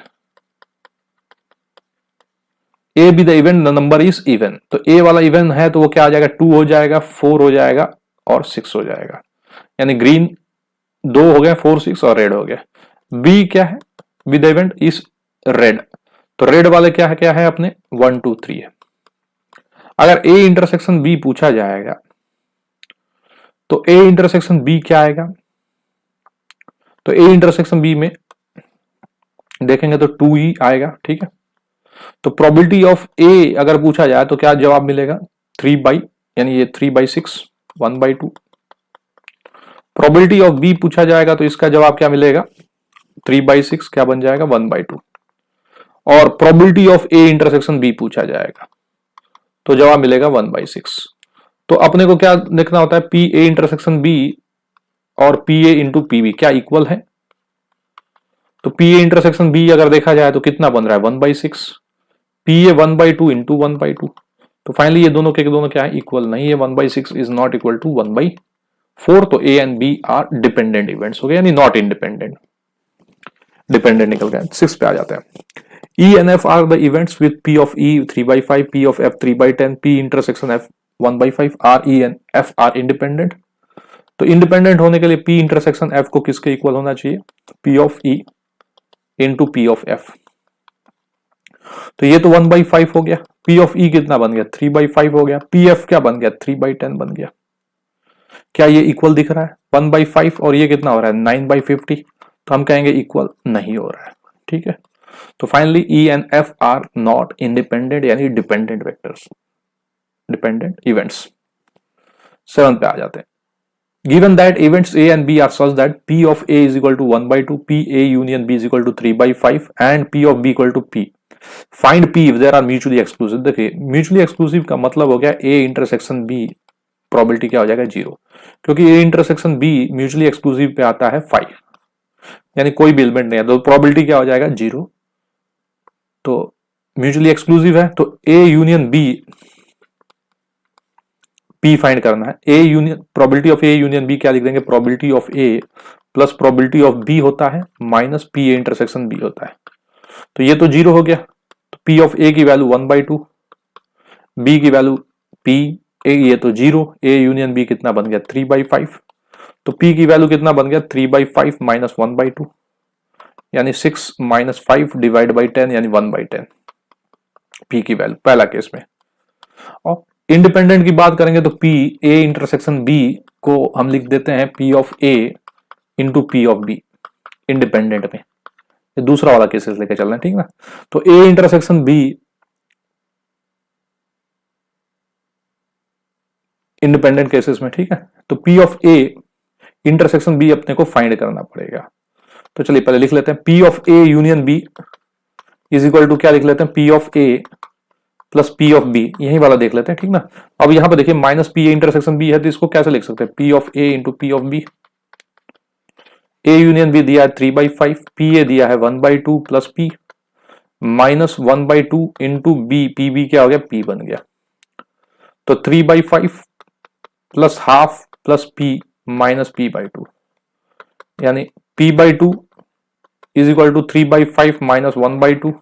Speaker 1: A B the event, the number is even, तो ए वाला इवन है तो वो क्या आ जाएगा? 2 हो जाएगा, 4 हो जाएगा और 6 हो जाएगा, यानी ग्रीन 2 हो गए, 4 6 और रेड हो गया। बी क्या है? B the event is red, तो रेड वाले क्या है अपने? 1 2 3 है। अगर ए इंटरसेक्शन बी पूछा जाएगा तो ए इंटरसेक्शन बी क्या आएगा? तो ए इंटरसेक्शन बी में देखेंगे तो 2 ही आएगा, ठीक है। तो प्रोबेबिलिटी ऑफ ए अगर पूछा जाए तो क्या जवाब मिलेगा? 3 यानी ये 3/6 1/2। प्रोबेबिलिटी ऑफ बी पूछा जाएगा तो इसका जवाब क्या मिलेगा? 3/6 क्या बन जाएगा? 1/2। और probability of A intersection B पूछा जाएगा तो जवाब मिलेगा 1/6। तो अपने को क्या लिखना होता है? पी ए इंटरसेक्शन बी और P A into P B क्या इक्वल है? तो पी ए इंटरसेक्शन बी अगर देखा जाए तो कितना बन रहा है? 1/6। पी ए 1/2 इंटू 1/2, तो फाइनली ये दोनों के दोनों क्या है? इक्वल नहीं है। 1/6 इज नॉट इक्वल टू 1/4, तो A and B are dependent events हो गए, यानी नॉट इंडिपेंडेंट। डिपेंडेंट निकल गए। 6 पे आ जाते हैं। E and F are the events with P of E 3/5, P of F 3/10, P intersection F 1/5, R, E and F are independent। तो इंडिपेंडेंट होने के लिए P इंटरसेक्शन F को किसके इक्वल होना चाहिए? P of E into P of F। तो ये तो 1/5 हो गया। P of E कितना बन गया? 3/5 हो गया। P F क्या बन गया? 3/10 बन गया। क्या ये इक्वल दिख रहा है? 1/5 और ये कितना हो रहा है? 9/50। तो हम कहेंगे इक्वल नहीं हो रहा है, ठीक है। तो finally E and F are not independent, यानी डिपेंडेंट वेक्टर्स, डिपेंडेंट इवेंट्स। 7 पे आ जाते हैं। Given that events A and B are such that P of A is equal to 1/2, P A union B is equal to 3/5 and P of B equal to P, find P if there are mutually exclusive। देखिए mutually exclusive का मतलब हो गया A intersection B probability क्या हो जाएगा? 0, क्योंकि A intersection B mutually exclusive पे आता है 5, यानी कोई भी एलिमेंट नहीं है, तो प्रोबेबिलिटी क्या हो जाएगा? 0। तो म्यूचुअली एक्सक्लूसिव है तो A union B P find करना है। A union, probability of A union B क्या लिख देंगे? Probability of A plus probability of B होता है minus P A intersection B होता है। तो ये तो 0 हो गया, तो P ऑफ A की वैल्यू 1/2, B की वैल्यू P A, ये तो 0, A यूनियन B कितना बन गया? 3/5। तो P की वैल्यू कितना बन गया? 3/5 माइनस 1/2, यानी 6 माइनस 5 डिवाइड बाई 10 यानी 1/10 P की वैल्यू पहला केस में। और इंडिपेंडेंट की बात करेंगे तो P A इंटरसेक्शन B को हम लिख देते हैं P of A into P of B independent में, ये दूसरा वाला केसेस लेके चल रहे हैं, ठीक ना। तो A intersection B independent cases में, ठीक है। तो P of A intersection B अपने को फाइंड करना पड़ेगा। तो चलिए पहले लिख लेते हैं P of A union B is equal to क्या लिख लेते हैं, P of A plus P of B, यही वाला देख लेते हैं, ठीक ना। अब यहां पर देखिए minus P A intersection B है, तो इसको कैसे लिख सकते हैं, P of A into P of B. A union B दिया है 3/5, पी ए दिया है 1/2 plus P minus 1/2 into B, P B क्या हो गया, पी बन गया। तो 3/5 plus half plus P minus p/2, यानी p/2 is equal to 3/5 minus 1/2,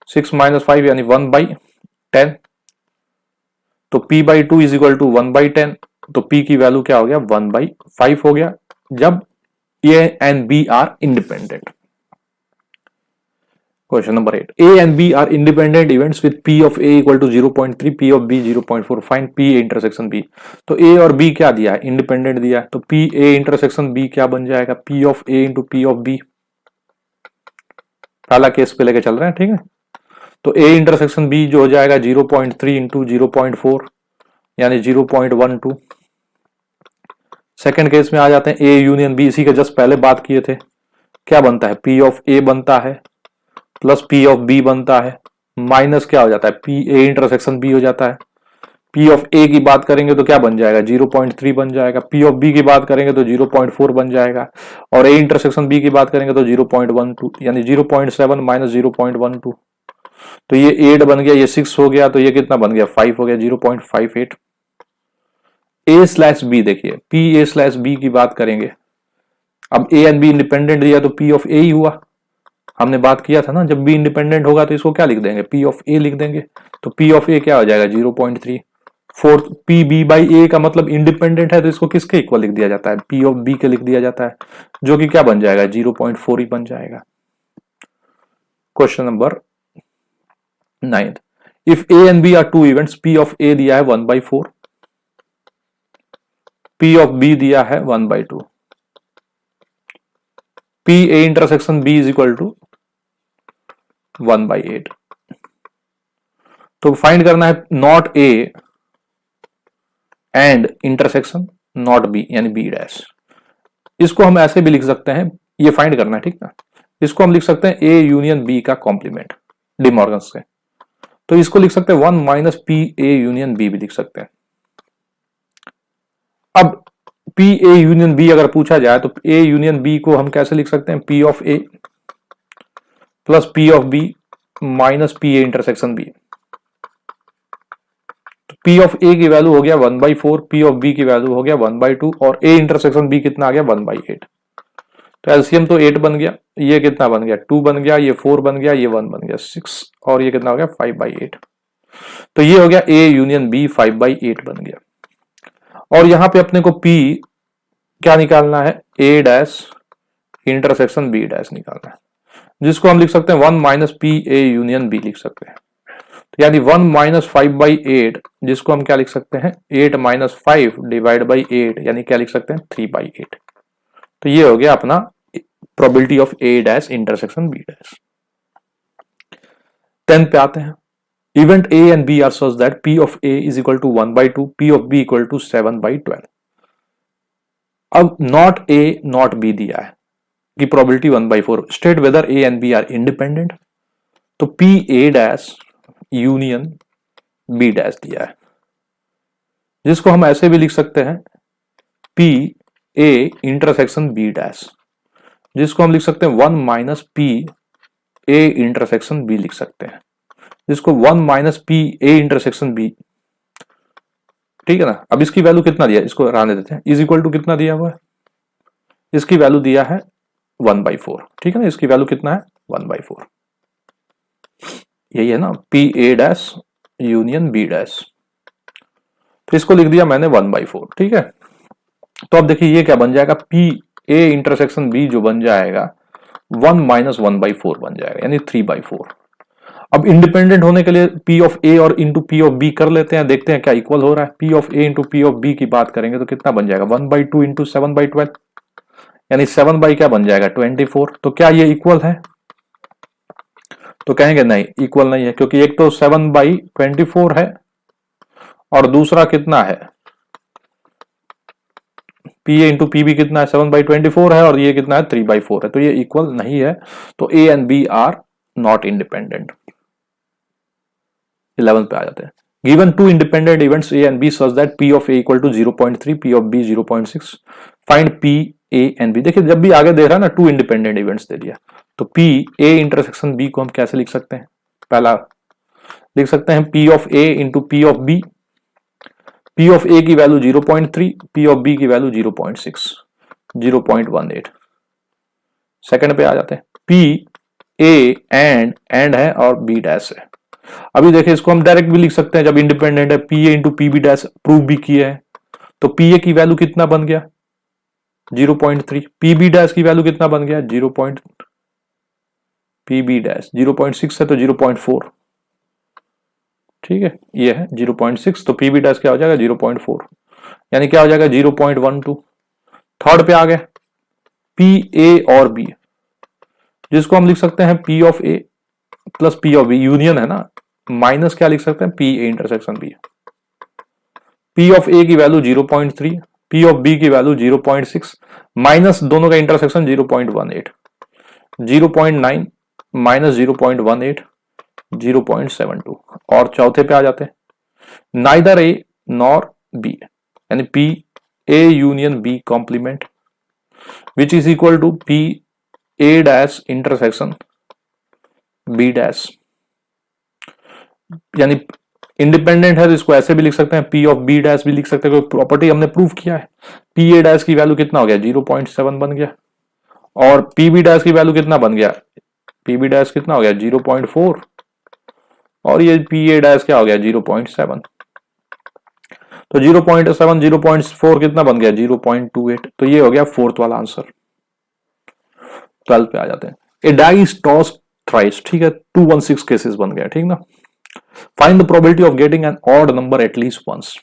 Speaker 1: 6 minus 5 यानी 1/10। तो p/2 इज इक्वल टू 1/10, तो p की वैल्यू क्या हो गया, 1/5 हो गया जब A and B are independent. Question number 8, A and B are independent events with P of A equal to 0.3, P of B 0.4, find P A intersection B। तो A और B क्या दिया है, इंडिपेंडेंट दिया है, तो P A इंटरसेक्शन B क्या बन जाएगा, P of A into P of B। पहला केस पे लेके चल रहे हैं, ठीक है। तो A इंटरसेक्शन B जो हो जाएगा 0.3 इंटू 0.4 यानी 0.12। सेकेंड केस में आ जाते हैं A यूनियन B, इसी के जस्ट पहले बात किए थे, क्या बनता है, P of A बनता है प्लस पी ऑफ बी बनता है माइनस क्या हो जाता है, पी ए इंटरसेक्शन बी हो जाता है। पी ऑफ ए की बात करेंगे तो क्या बन जाएगा, 0.3 बन जाएगा। पी ऑफ बी की बात करेंगे तो 0.4 बन जाएगा, और ए इंटरसेक्शन बी की बात करेंगे तो 0.12 यानी 0.7 माइनस 0.12। तो ये 8 बन गया, ये 6 हो गया, तो ये कितना बन गया, 5 हो गया, 0.58। ए स्लैश बी देखिए, पी ए स्लैश बी की बात करेंगे, अब ए एंड बी इंडिपेंडेंट दिया तो पी ऑफ ए ही हुआ, हमने बात किया था ना, जब बी इंडिपेंडेंट होगा तो इसको क्या लिख देंगे, पी ऑफ ए लिख देंगे। तो पी ऑफ ए क्या हो जाएगा, 0.3। फोर्थ पी बी बाई ए का मतलब इंडिपेंडेंट है, तो इसको किसके इक्वल लिख दिया जाता है, पी ऑफ बी के लिख दिया जाता है, जो कि क्या बन जाएगा, 0.4 ही बन जाएगा। Question number 9, if A and B are two events, P of A दिया है 1/4, पी ऑफ बी दिया है 1/2, P A intersection B is equal to 1/8। तो फाइंड करना है not A and intersection not B यानी बी डैश। इसको हम ऐसे भी लिख सकते हैं, ये फाइंड करना है, ठीक ना। इसको हम लिख सकते हैं ए यूनियन बी का कॉम्प्लीमेंट डी मॉर्गन से, तो इसको लिख सकते हैं 1 minus P A union B भी लिख सकते हैं। अब पी ए यूनियन बी अगर पूछा जाए तो ए यूनियन बी को हम कैसे लिख सकते हैं, P of A plus P of B minus P A intersection B. तो पी ऑफ ए की वैल्यू हो गया 1/4, पी ऑफ बी की वैल्यू हो गया 1/2, और ए इंटरसेक्शन बी कितना आ गया, 1/8। तो एलसीएम तो 8 बन गया, ये कितना बन गया, 2 बन गया, ये 4 बन गया, ये 1 बन गया 6, और ये कितना हो गया 5/8। तो ये हो गया ए यूनियन बी 5/8 बन गया। और यहां पे अपने को पी क्या निकालना है, A dash intersection B dash निकालना है, जिसको हम लिख सकते हैं 1 minus P A union B लिख सकते हैं। तो यानी 1 माइनस 5/8, जिसको हम क्या लिख सकते हैं, 8 माइनस 5 डिवाइड बाई 8 यानी क्या लिख सकते हैं, 3/8। तो ये हो गया अपना probability of A dash intersection B dash. 10 पे आते हैं, event A and B are such that P of A is equal to 1/2, P of B equal to 7/12। अब नॉट ए नॉट बी दिया है की probability 1/4, state whether A and B are independent. तो P A dash union B dash दिया है, जिसको हम ऐसे भी लिख सकते हैं P A intersection B dash, जिसको हम लिख सकते हैं 1 minus P A intersection B लिख सकते हैं, जिसको 1 minus P A intersection B, ठीक है ना। अब इसकी वैल्यू कितना दिया, इसको रहने देते हैं, इज इक्वल टू कितना दिया हुआ है, इसकी वैल्यू दिया है 1/4, ठीक है ना। इसकी वैल्यू कितना है, 1/4, यही है ना, P A dash union B dash. तो इसको लिख दिया मैंने 1/4, ठीक है। तो अब देखिए ये क्या बन जाएगा, पी ए इंटरसेक्शन बी जो बन जाएगा 1 माइनस 1/4 बन जाएगा यानी 3/4। अब इंडिपेंडेंट होने के लिए पी ऑफ ए और इंटू पी ऑफ बी कर लेते हैं, देखते हैं क्या इक्वल हो रहा है। P of A into P of B की बात करेंगे तो कितना बन जाएगा, 1/2 इंटू 7/12 यानी 7 बाई क्या बन जाएगा, 24। तो क्या ये इक्वल है, तो कहेंगे नहीं, इक्वल नहीं है, क्योंकि एक तो 7/24 है और दूसरा कितना है, P A into P B कितना है, 7/24 है और ये कितना है, 3/4 है, तो ये इक्वल नहीं है। तो A and B are not independent. 11 पे आ जाते हैं। Given two independent events A and B such that P of A equal to 0.3, P of B 0.6, find P A and B. देखिए जब भी आगे दे रहा है ना, टू इंडिपेंडेंट इवेंट्स दे दिया, तो पी ए इंटरसेक्शन बी को हम कैसे लिख सकते हैं, पहला लिख सकते हैं P of A into P of B. P of A की वैल्यू 0.3, पी ऑफ बी की वैल्यू 0.6, 0.18। सेकंड पे आ जाते हैं, पी ए एंड है और बी डैश है। अभी देखिए इसको हम डायरेक्ट भी लिख सकते हैं, जब इंडिपेंडेंट है, P A into P B dash prove भी किया है, तो पी ए की वैल्यू कितना बन गया, 0.3, पी बी डैश की वैल्यू कितना बन गया, पी बी डैश 0.6 है तो 0.4, ठीक है, ये है 0.6, तो पी बी डैश क्या हो जाएगा 0.4, यानी क्या हो जाएगा 0.12। थर्ड पे आ गए, पी ए और बी, जिसको हम लिख सकते हैं P of A plus P of B, union है ना, माइनस क्या लिख सकते हैं, P A intersection B. P of A की वैल्यू 0.3, पी ऑफ बी की वैल्यू 0.6, माइनस दोनों का इंटरसेक्शन 0.18, 0.9 माइनस 0.18, 0.72। और चौथे पे आ जाते हैं, नाइदर ए नॉर बी, यानी P A union B complement which is equal to P A dash intersection B dash, यानी इंडिपेंडेंट है तो इसको ऐसे भी लिख सकते हैं, पी ऑफ बी डैश भी लिख सकते हैं, कोई प्रॉपर्टी हमने प्रूव किया है। पी ए डैश की वैल्यू कितना हो गया, 0.7 बन गया, और पी बी डैश की वैल्यू कितना बन गया, पी बी डैश कितना हो गया 0.4, और ये पी ए डैश क्या हो गया 0.7, तो 0.7 0.4 कितना बन गया 0.28, तो ये हो गया फोर्थ वाला आंसर। 12 पे आ जाते हैं, a die is tossed thrice, ठीक है, 216 केसेस बन गया, ठीक ना। Find the probability of getting an odd number at least once.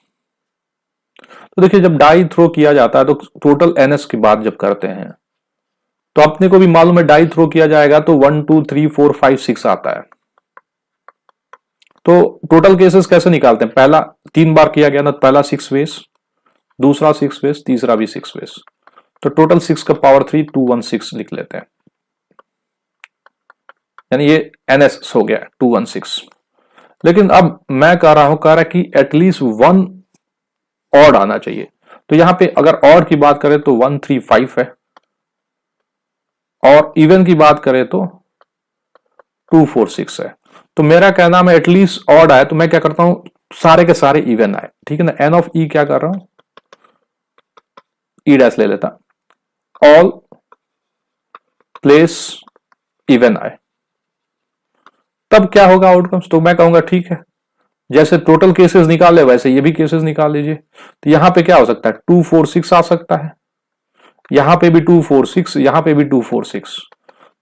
Speaker 1: तो देखिए जब डाई थ्रो किया जाता है तो टोटल एनएस की बात जब करते हैं, तो अपने को भी मालूम है डाई थ्रो किया जाएगा तो 1 2 3 4 5 6 आता है। तो टोटल केसेस कैसे निकालते हैं, पहला 3 बार किया गया ना, पहला 6 वेस, दूसरा 6 वेस, तीसरा भी 6 वेस, तो टोटल 6 का पावर 3 216 लिख लेते हैं, यानी ये एनएस हो गया 216। लेकिन अब मैं कह रहा कि एटलीस्ट 1 ऑड आना चाहिए, तो यहां पे अगर ऑड की बात करें तो 135 है, और इवन की बात करें तो 246 है। तो मेरा कहना है एटलीस्ट ऑड आए, तो मैं क्या करता हूं, सारे के सारे इवन आए, ठीक है ना। एन ऑफ ई क्या कर रहा हूं, ई डैश ले लेता, ऑल प्लेस इवन आए, तब क्या होगा आउटकम्स, तो मैं कहूंगा ठीक है, जैसे टोटल केसेस निकाले वैसे ये भी केसेस निकाल लीजिए। तो यहां पे क्या हो सकता है 246 आ सकता है, यहां पे भी 246, यहां पे भी 246,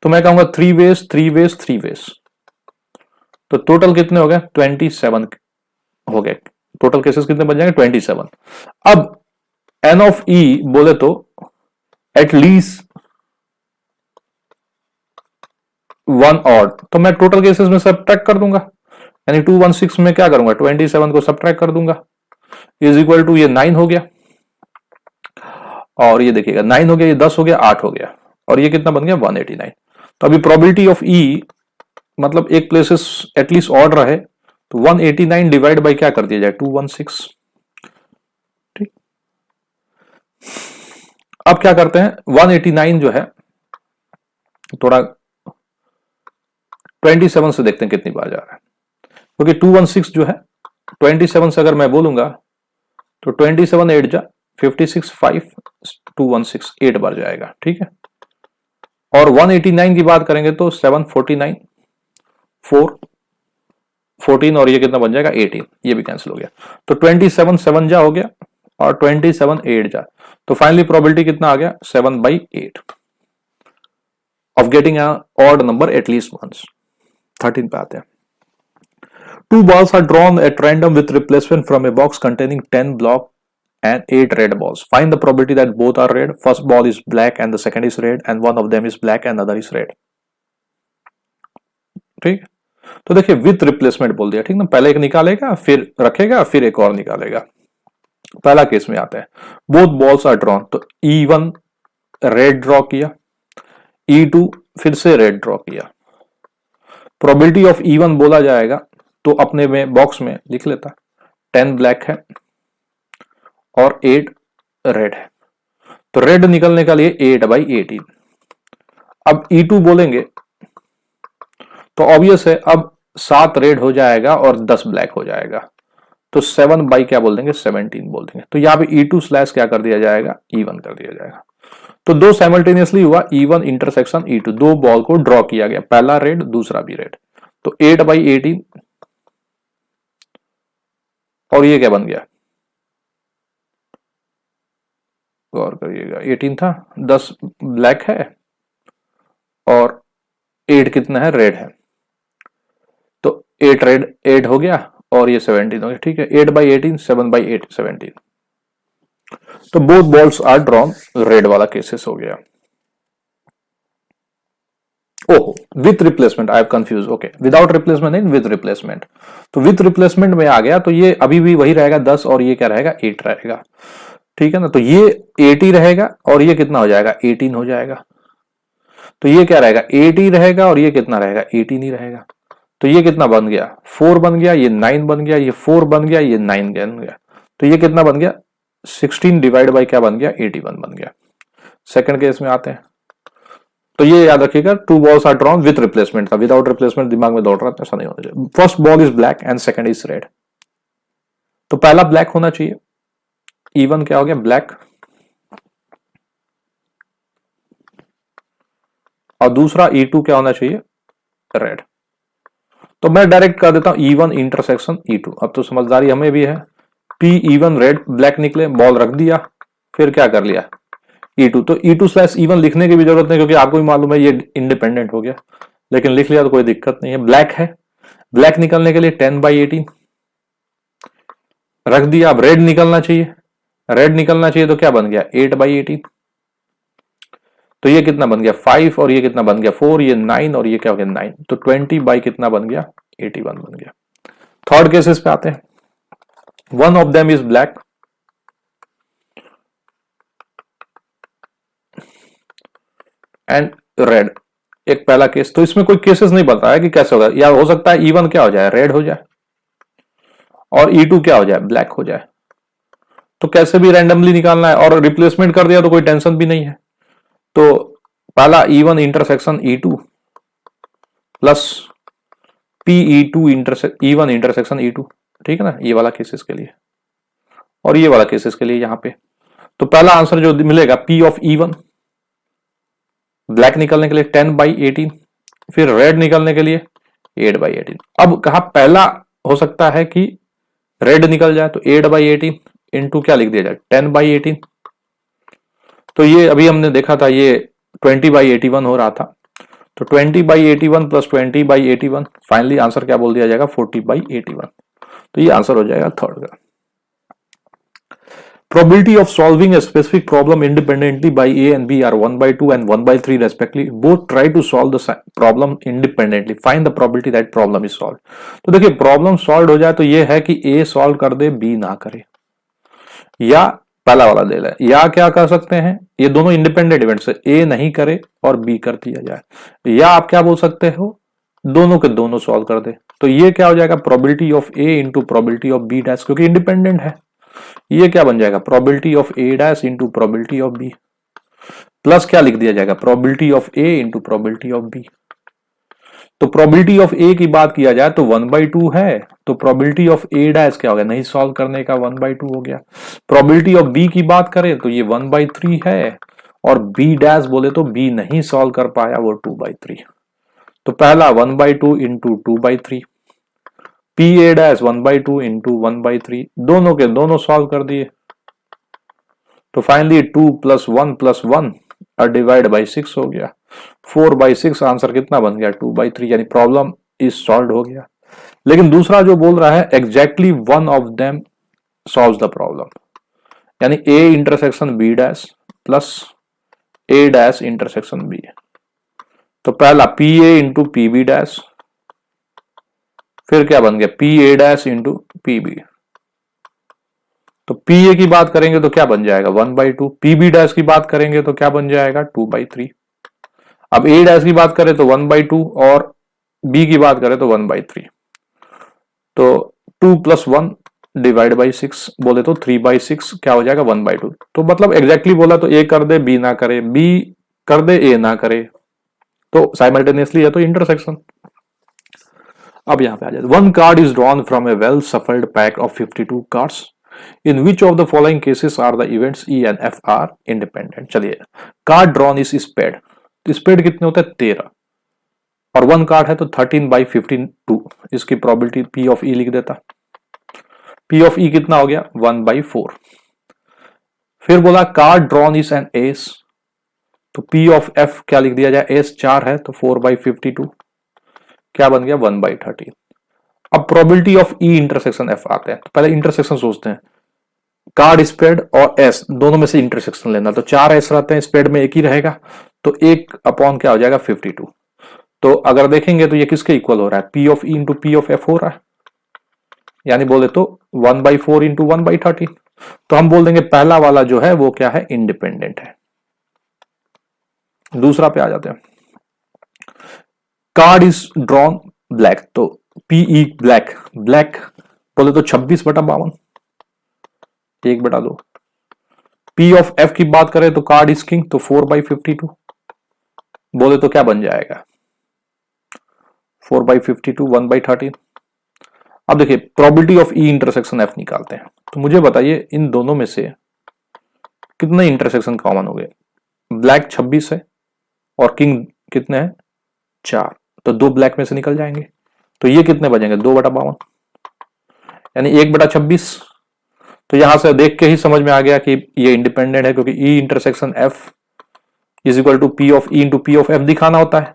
Speaker 1: तो मैं कहूंगा 3 वेज 3 वेज 3 वेज, तो टोटल कितने हो गए 27 हो गए, टोटल केसेस कितने बन जाएंगे 27। अब एन ऑफ ई बोले तो एटलीस्ट 1 ऑड, तो मैं टोटल केसेस में सब्ट्रैक्ट कर दूंगा, यानी 216 में क्या करूंगा 27 को सब्ट्रैक्ट कर दूंगा, इज इक्वल टू ये 9 हो गया, और ये देखिएगा 9 हो गया, ये 10 हो गया, 8 हो गया, और ये कितना बन गया 189। तो अभी प्रोबेबिलिटी ऑफ ई मतलब एक प्लेसेस एटलीस्ट ऑड रहे, तो 189 डिवाइड बाय क्या कर दिया जाए 216, ठीक। अब क्या करते हैं 189 जो है थोड़ा 27 से देखते हैं कितनी बार जा रहा है, क्योंकि 216 जो है 27 से अगर मैं बोलूंगा तो 27 8 जा 56 5 216 8 बार जाएगा, ठीक है। और 189 की बात करेंगे तो 749 4 14, और ये कितना बन जाएगा 18, ये भी कैंसिल हो गया, तो 27 7 जा हो गया और 27 8 जा, तो फाइनली प्रोबेबिलिटी कितना आ गया 7/8 of getting odd number at least once. 13 पे आते हैं, 2 balls are drawn at random with replacement from a box containing 10 block and 8 red balls. Find the probability that both are red. First ball is black and the second is red, and one of them is black and other is red. ठीक, तो देखिए with replacement बोल दिया, ठीक ना, पहले एक निकालेगा फिर रखेगा फिर एक और निकालेगा। पहला केस में आते हैं, बोथ बॉल्स आर ड्रॉन, तो E1 रेड ड्रॉ किया, E2 फिर से रेड ड्रॉ किया। प्रोबेबिलिटी ऑफ E1 बोला जाएगा तो अपने में बॉक्स में लिख लेता, 10 ब्लैक है और 8 रेड है, तो रेड निकलने का लिए 8/18। अब E2 बोलेंगे तो ऑब्वियस है, अब 7 रेड हो जाएगा और 10 ब्लैक हो जाएगा, तो 7 बाई क्या बोल देंगे 17 बोल देंगे। तो यहां पे E2 स्लैश क्या कर दिया जाएगा E1 कर दिया जाएगा। तो दो साइमल्टेनियसली हुआ, E1 इंटरसेक्शन E2, दो बॉल को ड्रॉ किया गया, पहला रेड दूसरा भी रेड, तो 8/18 और ये क्या बन गया, गौर करिएगा 18 था, 10 ब्लैक है और 8 कितना है रेड है, तो 8 रेड 8 हो गया और ये 17 हो गया, ठीक है, 8/18 7/8 17। तो both balls are drawn, red वाला केसेस हो गया। ओहो, with replacement, I have confuse, okay, without replacement नहीं, विथ रिप्लेसमेंट। तो विथ रिप्लेसमेंट में आ गया तो ये अभी भी वही रहेगा 10 और ये क्या रहेगा 8 रहेगा, ठीक है ना, तो ये 80 रहेगा और ये कितना हो जाएगा 18 हो जाएगा, तो ये क्या रहेगा 80 रहेगा और ये कितना रहेगा 18 ही रहेगा, तो ये कितना बन गया 4 बन गया, ये 9 बन गया, ये 4 बन गया, ये 9 बन गया, तो ये कितना बन गया 16 डिवाइड बाई क्या बन गया 81 बन गया। सेकंड केस में आते हैं, तो ये याद रखिएगा, 2 balls are drawn with replacement था, विदाउट रिप्लेसमेंट दिमाग में दौड़ रहा था, ऐसा नहीं होना चाहिए। First ball is black and second is red, तो पहला ब्लैक होना चाहिए, E1 क्या हो गया ब्लैक, और दूसरा E2 क्या होना चाहिए रेड। तो मैं डायरेक्ट कर देता हूं E1 इंटरसेक्शन E2, अब तो समझदारी हमें भी है, E1 रेड ब्लैक निकले, बॉल रख दिया, फिर क्या कर लिया E2, तो E2 स्लैश E1 लिखने की भी जरूरत नहीं क्योंकि आपको भी मालूम है ये इंडिपेंडेंट हो गया, लेकिन लिख लिया तो कोई दिक्कत नहीं है। ब्लैक है, ब्लैक निकलने के लिए 10/18 रख दिया, अब रेड निकलना चाहिए, रेड निकलना चाहिए तो क्या बन गया 8/18, तो ये कितना बन गया 5 और ये कितना बन गया 4, ये 9 और ये क्या हो गया 9, तो 20 बाई कितना बन गया 81 बन गया। थर्ड केसेस पे आते हैं, one of them is black and red, एक पहला केस, तो इसमें कोई केसेस नहीं बताया कि कैसे होगा, या हो सकता है E1 क्या हो जाए रेड हो जाए और E2 क्या हो जाए ब्लैक हो जाए, तो कैसे भी रैंडमली निकालना है, और रिप्लेसमेंट कर दिया तो कोई टेंशन भी नहीं है। तो पहला E1 intersection E2 plus E1 intersection E2, ठीक है ना, ये वाला केसेस के लिए और ये वाला केसेस के लिए यहां पे। तो पहला आंसर जो मिलेगा P ऑफ E1 ब्लैक निकलने के लिए 10/18, फिर रेड निकलने के लिए 8/18। अब कहा पहला हो सकता है कि रेड निकल जाए, तो 8/18 इंटू क्या लिख दिया जाए 10/18, तो ये अभी हमने देखा था ये 20/81 हो रहा था, तो 20/81 प्लस 20/81, फाइनली आंसर क्या बोल दिया जाएगा 40/81, तो ये आंसर हो जाएगा थर्ड का। Probability of solving a specific problem independently by A and B are 1/2 and 1/3 respectively. Both try to solve the problem independently. Find the probability that problem is solved. तो देखिए प्रॉब्लम सॉल्व हो जाए तो ये है कि A solve कर दे B ना करे, या पहला वाला दे ले, या क्या कर सकते हैं ये दोनों इंडिपेंडेंट इवेंट्स है, A नहीं करे और B कर दिया जाए, या आप क्या बोल सकते हो दोनों के दोनों सॉल्व कर दे, तो ये क्या हो जाएगा probability of A into probability of B dash, क्योंकि इंडिपेंडेंट है, ये क्या बन जाएगा probability of A dash into probability of B, plus क्या लिख दिया जाएगा probability of A into probability of B। तो प्रोबेबिलिटी ऑफ A की बात किया जाए तो 1/2 है, तो प्रोबेबिलिटी ऑफ A डैश क्या हो गया नहीं सॉल्व करने का 1/2 हो गया। प्रोबेबिलिटी ऑफ B की बात करें तो ये 1/3 है, और B डैश बोले तो B नहीं सॉल्व कर पाया वो 2/3, तो पहला 1/2 इंटू 2/3, PA डैश 1/2 इंटू 1/3, दोनों के दोनों सॉल्व कर दिए, तो फाइनली 2 + 1 + 1 और डिवाइड बाई 6 हो गया, 4/6 आंसर कितना बन गया 2/3, यानी प्रॉब्लम इज सॉल्व हो गया। लेकिन दूसरा जो बोल रहा है exactly one of them solves the problem, यानी A intersection B dash plus A dash intersection B, तो पहला PA इंटू PB डैश फिर क्या बन गया P A dash into P B. तो पी ए की बात करेंगे तो क्या बन जाएगा 1/2, पी बी डैश की बात करेंगे तो क्या बन जाएगा 2/3। अब ए डैश की बात करें तो 1/2 और बी की बात करें तो 1/3। तो 2+1 डिवाइड बाई 6 बोले तो 3/6 क्या हो जाएगा 1/2। तो मतलब एग्जैक्टली बोला तो ए कर दे बी ना करे, बी कर दे ए ना करे, तो साइमल्टेनियसली है तो इंटरसेक्शन। अब यहां पे आ जाए, one card is drawn from a well shuffled pack of 52 cards in which of the following cases are the events E and F are independent. चलिए, card drawn is spade, spade कितने होते हैं 13, और वन कार्ड है तो 13/52, इसकी probability P of ई लिख देता। पी ऑफ ई कितना हो गया 1/4। फिर बोला card drawn is an S, तो पी ऑफ एफ क्या लिख दिया जाए, एस 4 है तो 4/52 क्या बन गया 1/13। अब probability of E intersection F आते हैं, तो पहले इंटरसेक्शन सोचते हैं, कार्ड स्प्रेड और एस दोनों में से इंटरसेक्शन लेना, तो 4 एस रहते हैं, स्प्रेड में एक ही रहेगा, तो 1 अपॉन क्या हो जाएगा 52। तो अगर देखेंगे तो ये किसके इक्वल हो रहा है, P of E into P of F हो रहा है, यानी बोले तो 1/4 इंटू 1/13। तो हम बोल देंगे पहला वाला जो है वो क्या है इंडिपेंडेंट है। दूसरा पे आ जाते हैं, कार्ड इज ड्रॉन ब्लैक, तो पीई ब्लैक, ब्लैक बोले तो 26/52, 1/2। पी ऑफ एफ की बात करें तो कार्ड इज किंग, तो 4/52 बोले तो क्या बन जाएगा 4/52 1/13। अब देखिए probability of E intersection F निकालते हैं, तो मुझे बताइए इन दोनों में से कितने इंटरसेक्शन कॉमन हो गए। ब्लैक 26 है और किंग कितने हैं 4, तो 2 ब्लैक में से निकल जाएंगे, तो ये कितने बचेंगे 2/52, यानी 1/26। तो यहां से देख के ही समझ में आ गया कि ये इंडिपेंडेंट है, क्योंकि E intersection F is equal to P of E into P of F दिखाना होता है।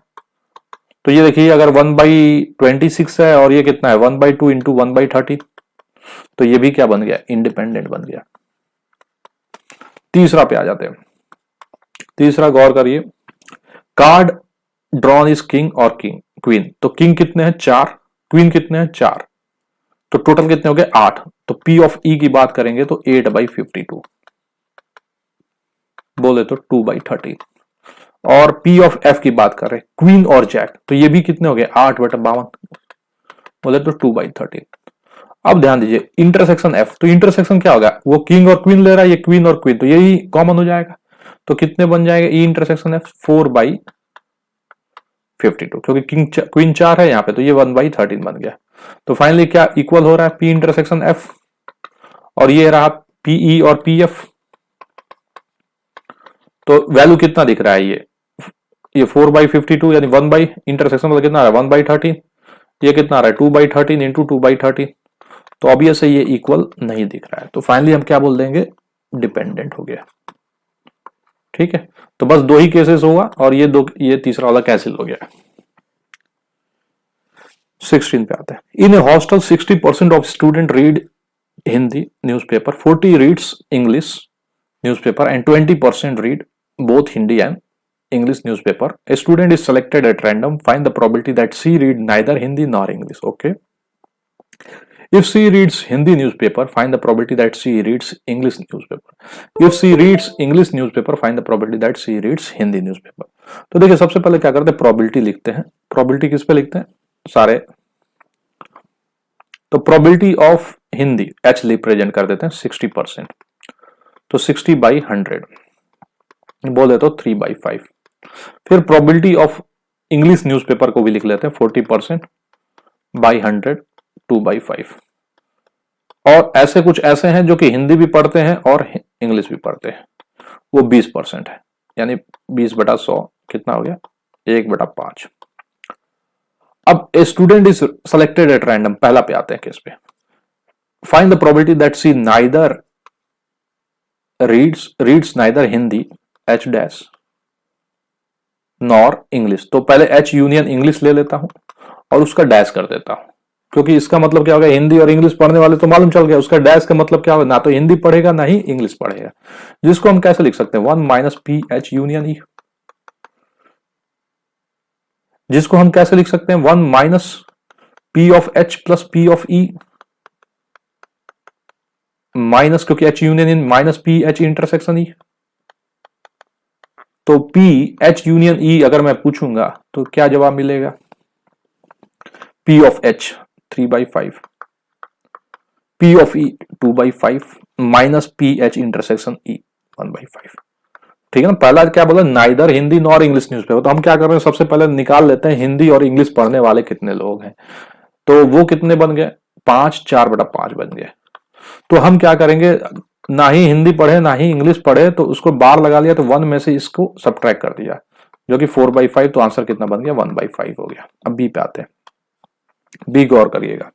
Speaker 1: तो ये देखिए अगर 1/26 है और ये कितना है 1/2 इंटू 1/13, तो ये भी क्या बन गया इंडिपेंडेंट बन गया। तीसरा पे आ जाते हैं, तीसरा गौर करिए, कार्ड ड्रॉन इज किंग और किंग क्वीन, तो किंग कितने हैं 4, क्वीन कितने हैं 4, तो टोटल कितने हो गए 8। तो पी ऑफ ई की बात करेंगे तो 8/52 बोले तो 2/13। और पी ऑफ एफ की बात करें क्वीन और जैक, तो ये भी कितने हो गए 8/52 बोले तो 2/13। अब ध्यान दीजिए इंटरसेक्शन एफ, तो इंटरसेक्शन क्या होगा, वो किंग और क्वीन ले रहा है, ये क्वीन और क्वीन, तो यही कॉमन हो जाएगा, तो कितने बन जाएगा ई इंटरसेक्शन एफ 4/52, क्योंकि किंग क्वीन 4 है यहाँ पे, तो ये 1/13 बन गया। तो फाइनली क्या इक्वल हो रहा है पी इंटरसेक्शन एफ, और ये रहा पीई और पी एफ। तो वैल्यू कितना दिख रहा है ये 4/52 यानी 1 बाई इंटरसेक्शन मतलब कितना आ रहा है 1/13, ये कितना आ रहा है 2/13 इंटू 2/13, तो ऑब्वियस है ये इक्वल नहीं दिख रहा है, तो फाइनली हम क्या बोल देंगे डिपेंडेंट हो गया। ठीक है, तो बस 2 ही केसेस होगा और ये तीसरा वाला कैंसिल हो गया। 16 पे आते हैं, in a hostel 60% of student read Hindi newspaper, 40 reads English newspaper and 20% read both Hindi and English newspaper. A student is selected at random. Find the probability that she read neither Hindi nor English. Okay. If she reads Hindi newspaper, find the probability that she reads English newspaper. If she reads English newspaper, find the probability that she reads Hindi newspaper. तो देखिए सबसे पहले क्या करते हैं probability लिखते हैं। probability किस पे लिखते हैं सारे, तो probability of Hindi H represent कर देते हैं 60%, तो 60/100 बोले तो 3/5। फिर प्रोबेबिलिटी ऑफ इंग्लिश न्यूज़पेपर को भी लिख लेते हैं 40%/100 2/5। और ऐसे कुछ ऐसे हैं जो कि हिंदी भी पढ़ते हैं और इंग्लिश भी पढ़ते हैं, वो 20% है, यानी 20/100 कितना हो गया 1/5। अब a student is selected at random, पहला पे आते हैं केस पे, find the probability that she neither reads neither Hindi H dash nor English, तो पहले H यूनियन इंग्लिश ले लेता हूं और उसका डैश कर देता हूं, क्योंकि इसका मतलब क्या होगा हिंदी और इंग्लिश पढ़ने वाले तो मालूम चल गया, उसका डैश का मतलब क्या होगा ना तो हिंदी पढ़ेगा ना ही इंग्लिश पढ़ेगा, जिसको हम कैसे लिख सकते हैं 1 - PH यूनियन ई, जिसको हम कैसे लिख सकते हैं 1 - P of H plus P of E minus, क्योंकि H union in minus P H intersection E, तो P H यूनियन E अगर मैं पूछूंगा तो क्या जवाब मिलेगा? P of H 3/5, P of E 2/5 minus P H intersection E 1/5। ठीक है ना। पहला क्या बोला, neither Hindi nor English newspaper. तो हम क्या कर रहे हैं, सबसे पहले निकाल लेते हैं हिंदी और इंग्लिश पढ़ने वाले कितने लोग हैं। तो वो कितने बन गए, 5, 4/5 बन गए। तो हम क्या करेंगे, ना ही हिंदी पढ़े ना ही इंग्लिश पढ़े, तो उसको बार लगा लिया, तो 1 में से इसको सब्ट्रैक्ट कर दिया, जो कि 4/5। तो आंसर कितना बन गया, 1/5 हो गया। अब बी पे आते हैं। बी गौर करिएगा,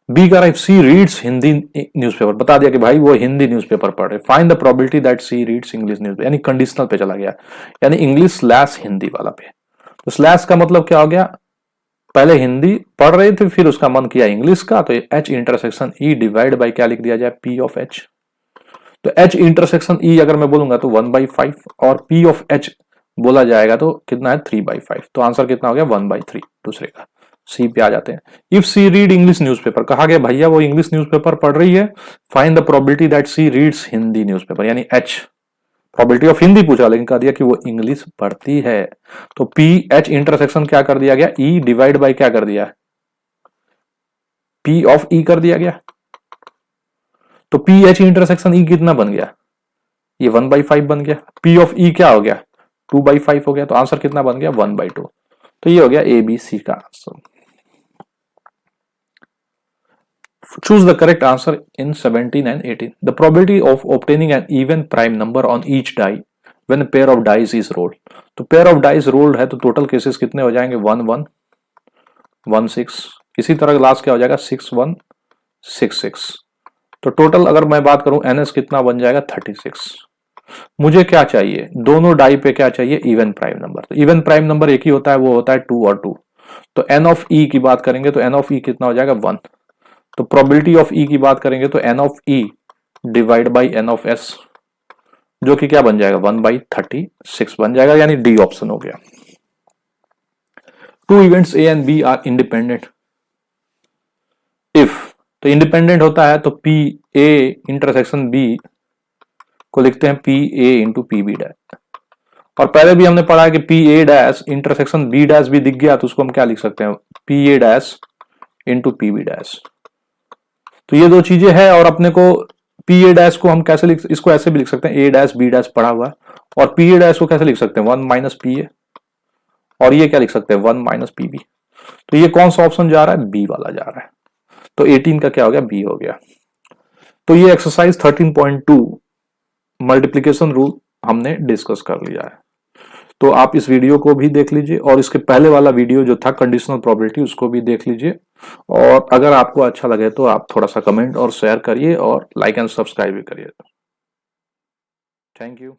Speaker 1: बी कह रहा है सी रीड्स हिंदी न्यूज़पेपर, बता दिया कि भाई वो हिंदी न्यूज़पेपर पढ़ रहे। Find the probability that she reads English newspaper, यानी कंडीशनल पे चला गया, यानी इंग्लिश स्लैश हिंदी वाला पे। तो स्लैश का मतलब क्या हो गया, पहले हिंदी पढ़ रहे थे, फिर उसका मन किया इंग्लिश का, तो H intersection E divide by क्या लिख दिया जाए, P ऑफ H। तो H इंटरसेक्शन E अगर मैं बोलूंगा तो 1/5, और P ऑफ H बोला जाएगा तो कितना है, 3/5। तो आंसर कितना हो गया, 1/3 दूसरे का। सी पे आ जाते हैं। If she read English newspaper, कहा गया भैया वो इंग्लिश न्यूज़पेपर पढ़ रही है, find the probability that she reads Hindi newspaper, यानी H प्रोबेबिलिटी ऑफ हिंदी पूछा, लेकिन कह दिया कि वो इंग्लिश पढ़ती है। तो P H इंटरसेक्शन क्या कर दिया गया, E डिवाइड बाई क्या कर दिया, P ऑफ E कर दिया गया। तो P H इंटरसेक्शन E कितना बन गया, ये 1/5 बन गया। P ऑफ E क्या हो गया, 2/5 हो गया। तो आंसर कितना बन गया, 1/2। तो ये हो गया ABC का answer. Choose the correct answer in 17 and 18. The probability of obtaining an even prime number on each die when a pair of dice is rolled. तो pair of dice rolled है तो total cases कितने हो जाएंगे, 1 1 1 6, इसी तरह last क्या हो जाएगा, 6 1 6 6। तो टोटल अगर मैं बात करूं NS कितना बन जाएगा, 36। मुझे क्या चाहिए, दोनों डाई पे क्या चाहिए, इवन प्राइम नंबर। तो इवन प्राइम नंबर एक ही होता है, वो होता है 2 और 2। तो N ऑफ E की बात करेंगे तो N ऑफ E कितना हो जाएगा, 1। तो प्रोबेबिलिटी ऑफ E की बात करेंगे तो N of E divide by N of S, जो कि क्या बन जाएगा, 1/36 बन जाएगा, यानी डी ऑप्शन हो गया। 2 events A and B are independent if, तो इंडिपेंडेंट होता है तो P A इंटरसेक्शन B को लिखते हैं P A into P B dash. और पहले भी हमने पढ़ा है कि P A dash intersection B dash भी दिख गया तो उसको हम क्या लिख सकते हैं, P A dash into P B dash. तो ये दो चीजें हैं, और अपने को P A डैश को हम कैसे लिख, इसको ऐसे भी लिख सकते हैं, A डैश B डैश पढ़ा हुआ है, और P A डैश को कैसे लिख सकते हैं, 1 माइनस P A, और ये क्या लिख सकते हैं, 1 माइनस पी बी। तो ये कौन सा ऑप्शन जा रहा है, बी वाला जा रहा है। तो 18 का क्या हो गया, बी हो गया। तो ये एक्सरसाइज 13.2 मल्टीप्लीकेशन रूल हमने डिस्कस कर लिया है। तो आप इस वीडियो को भी देख लीजिए, और इसके पहले वाला वीडियो जो था कंडीशनल प्रोबेबिलिटी, उसको भी देख लीजिए। और अगर आपको अच्छा लगे तो आप थोड़ा सा कमेंट और शेयर करिए, और लाइक एंड सब्सक्राइब भी करिए। Thank you.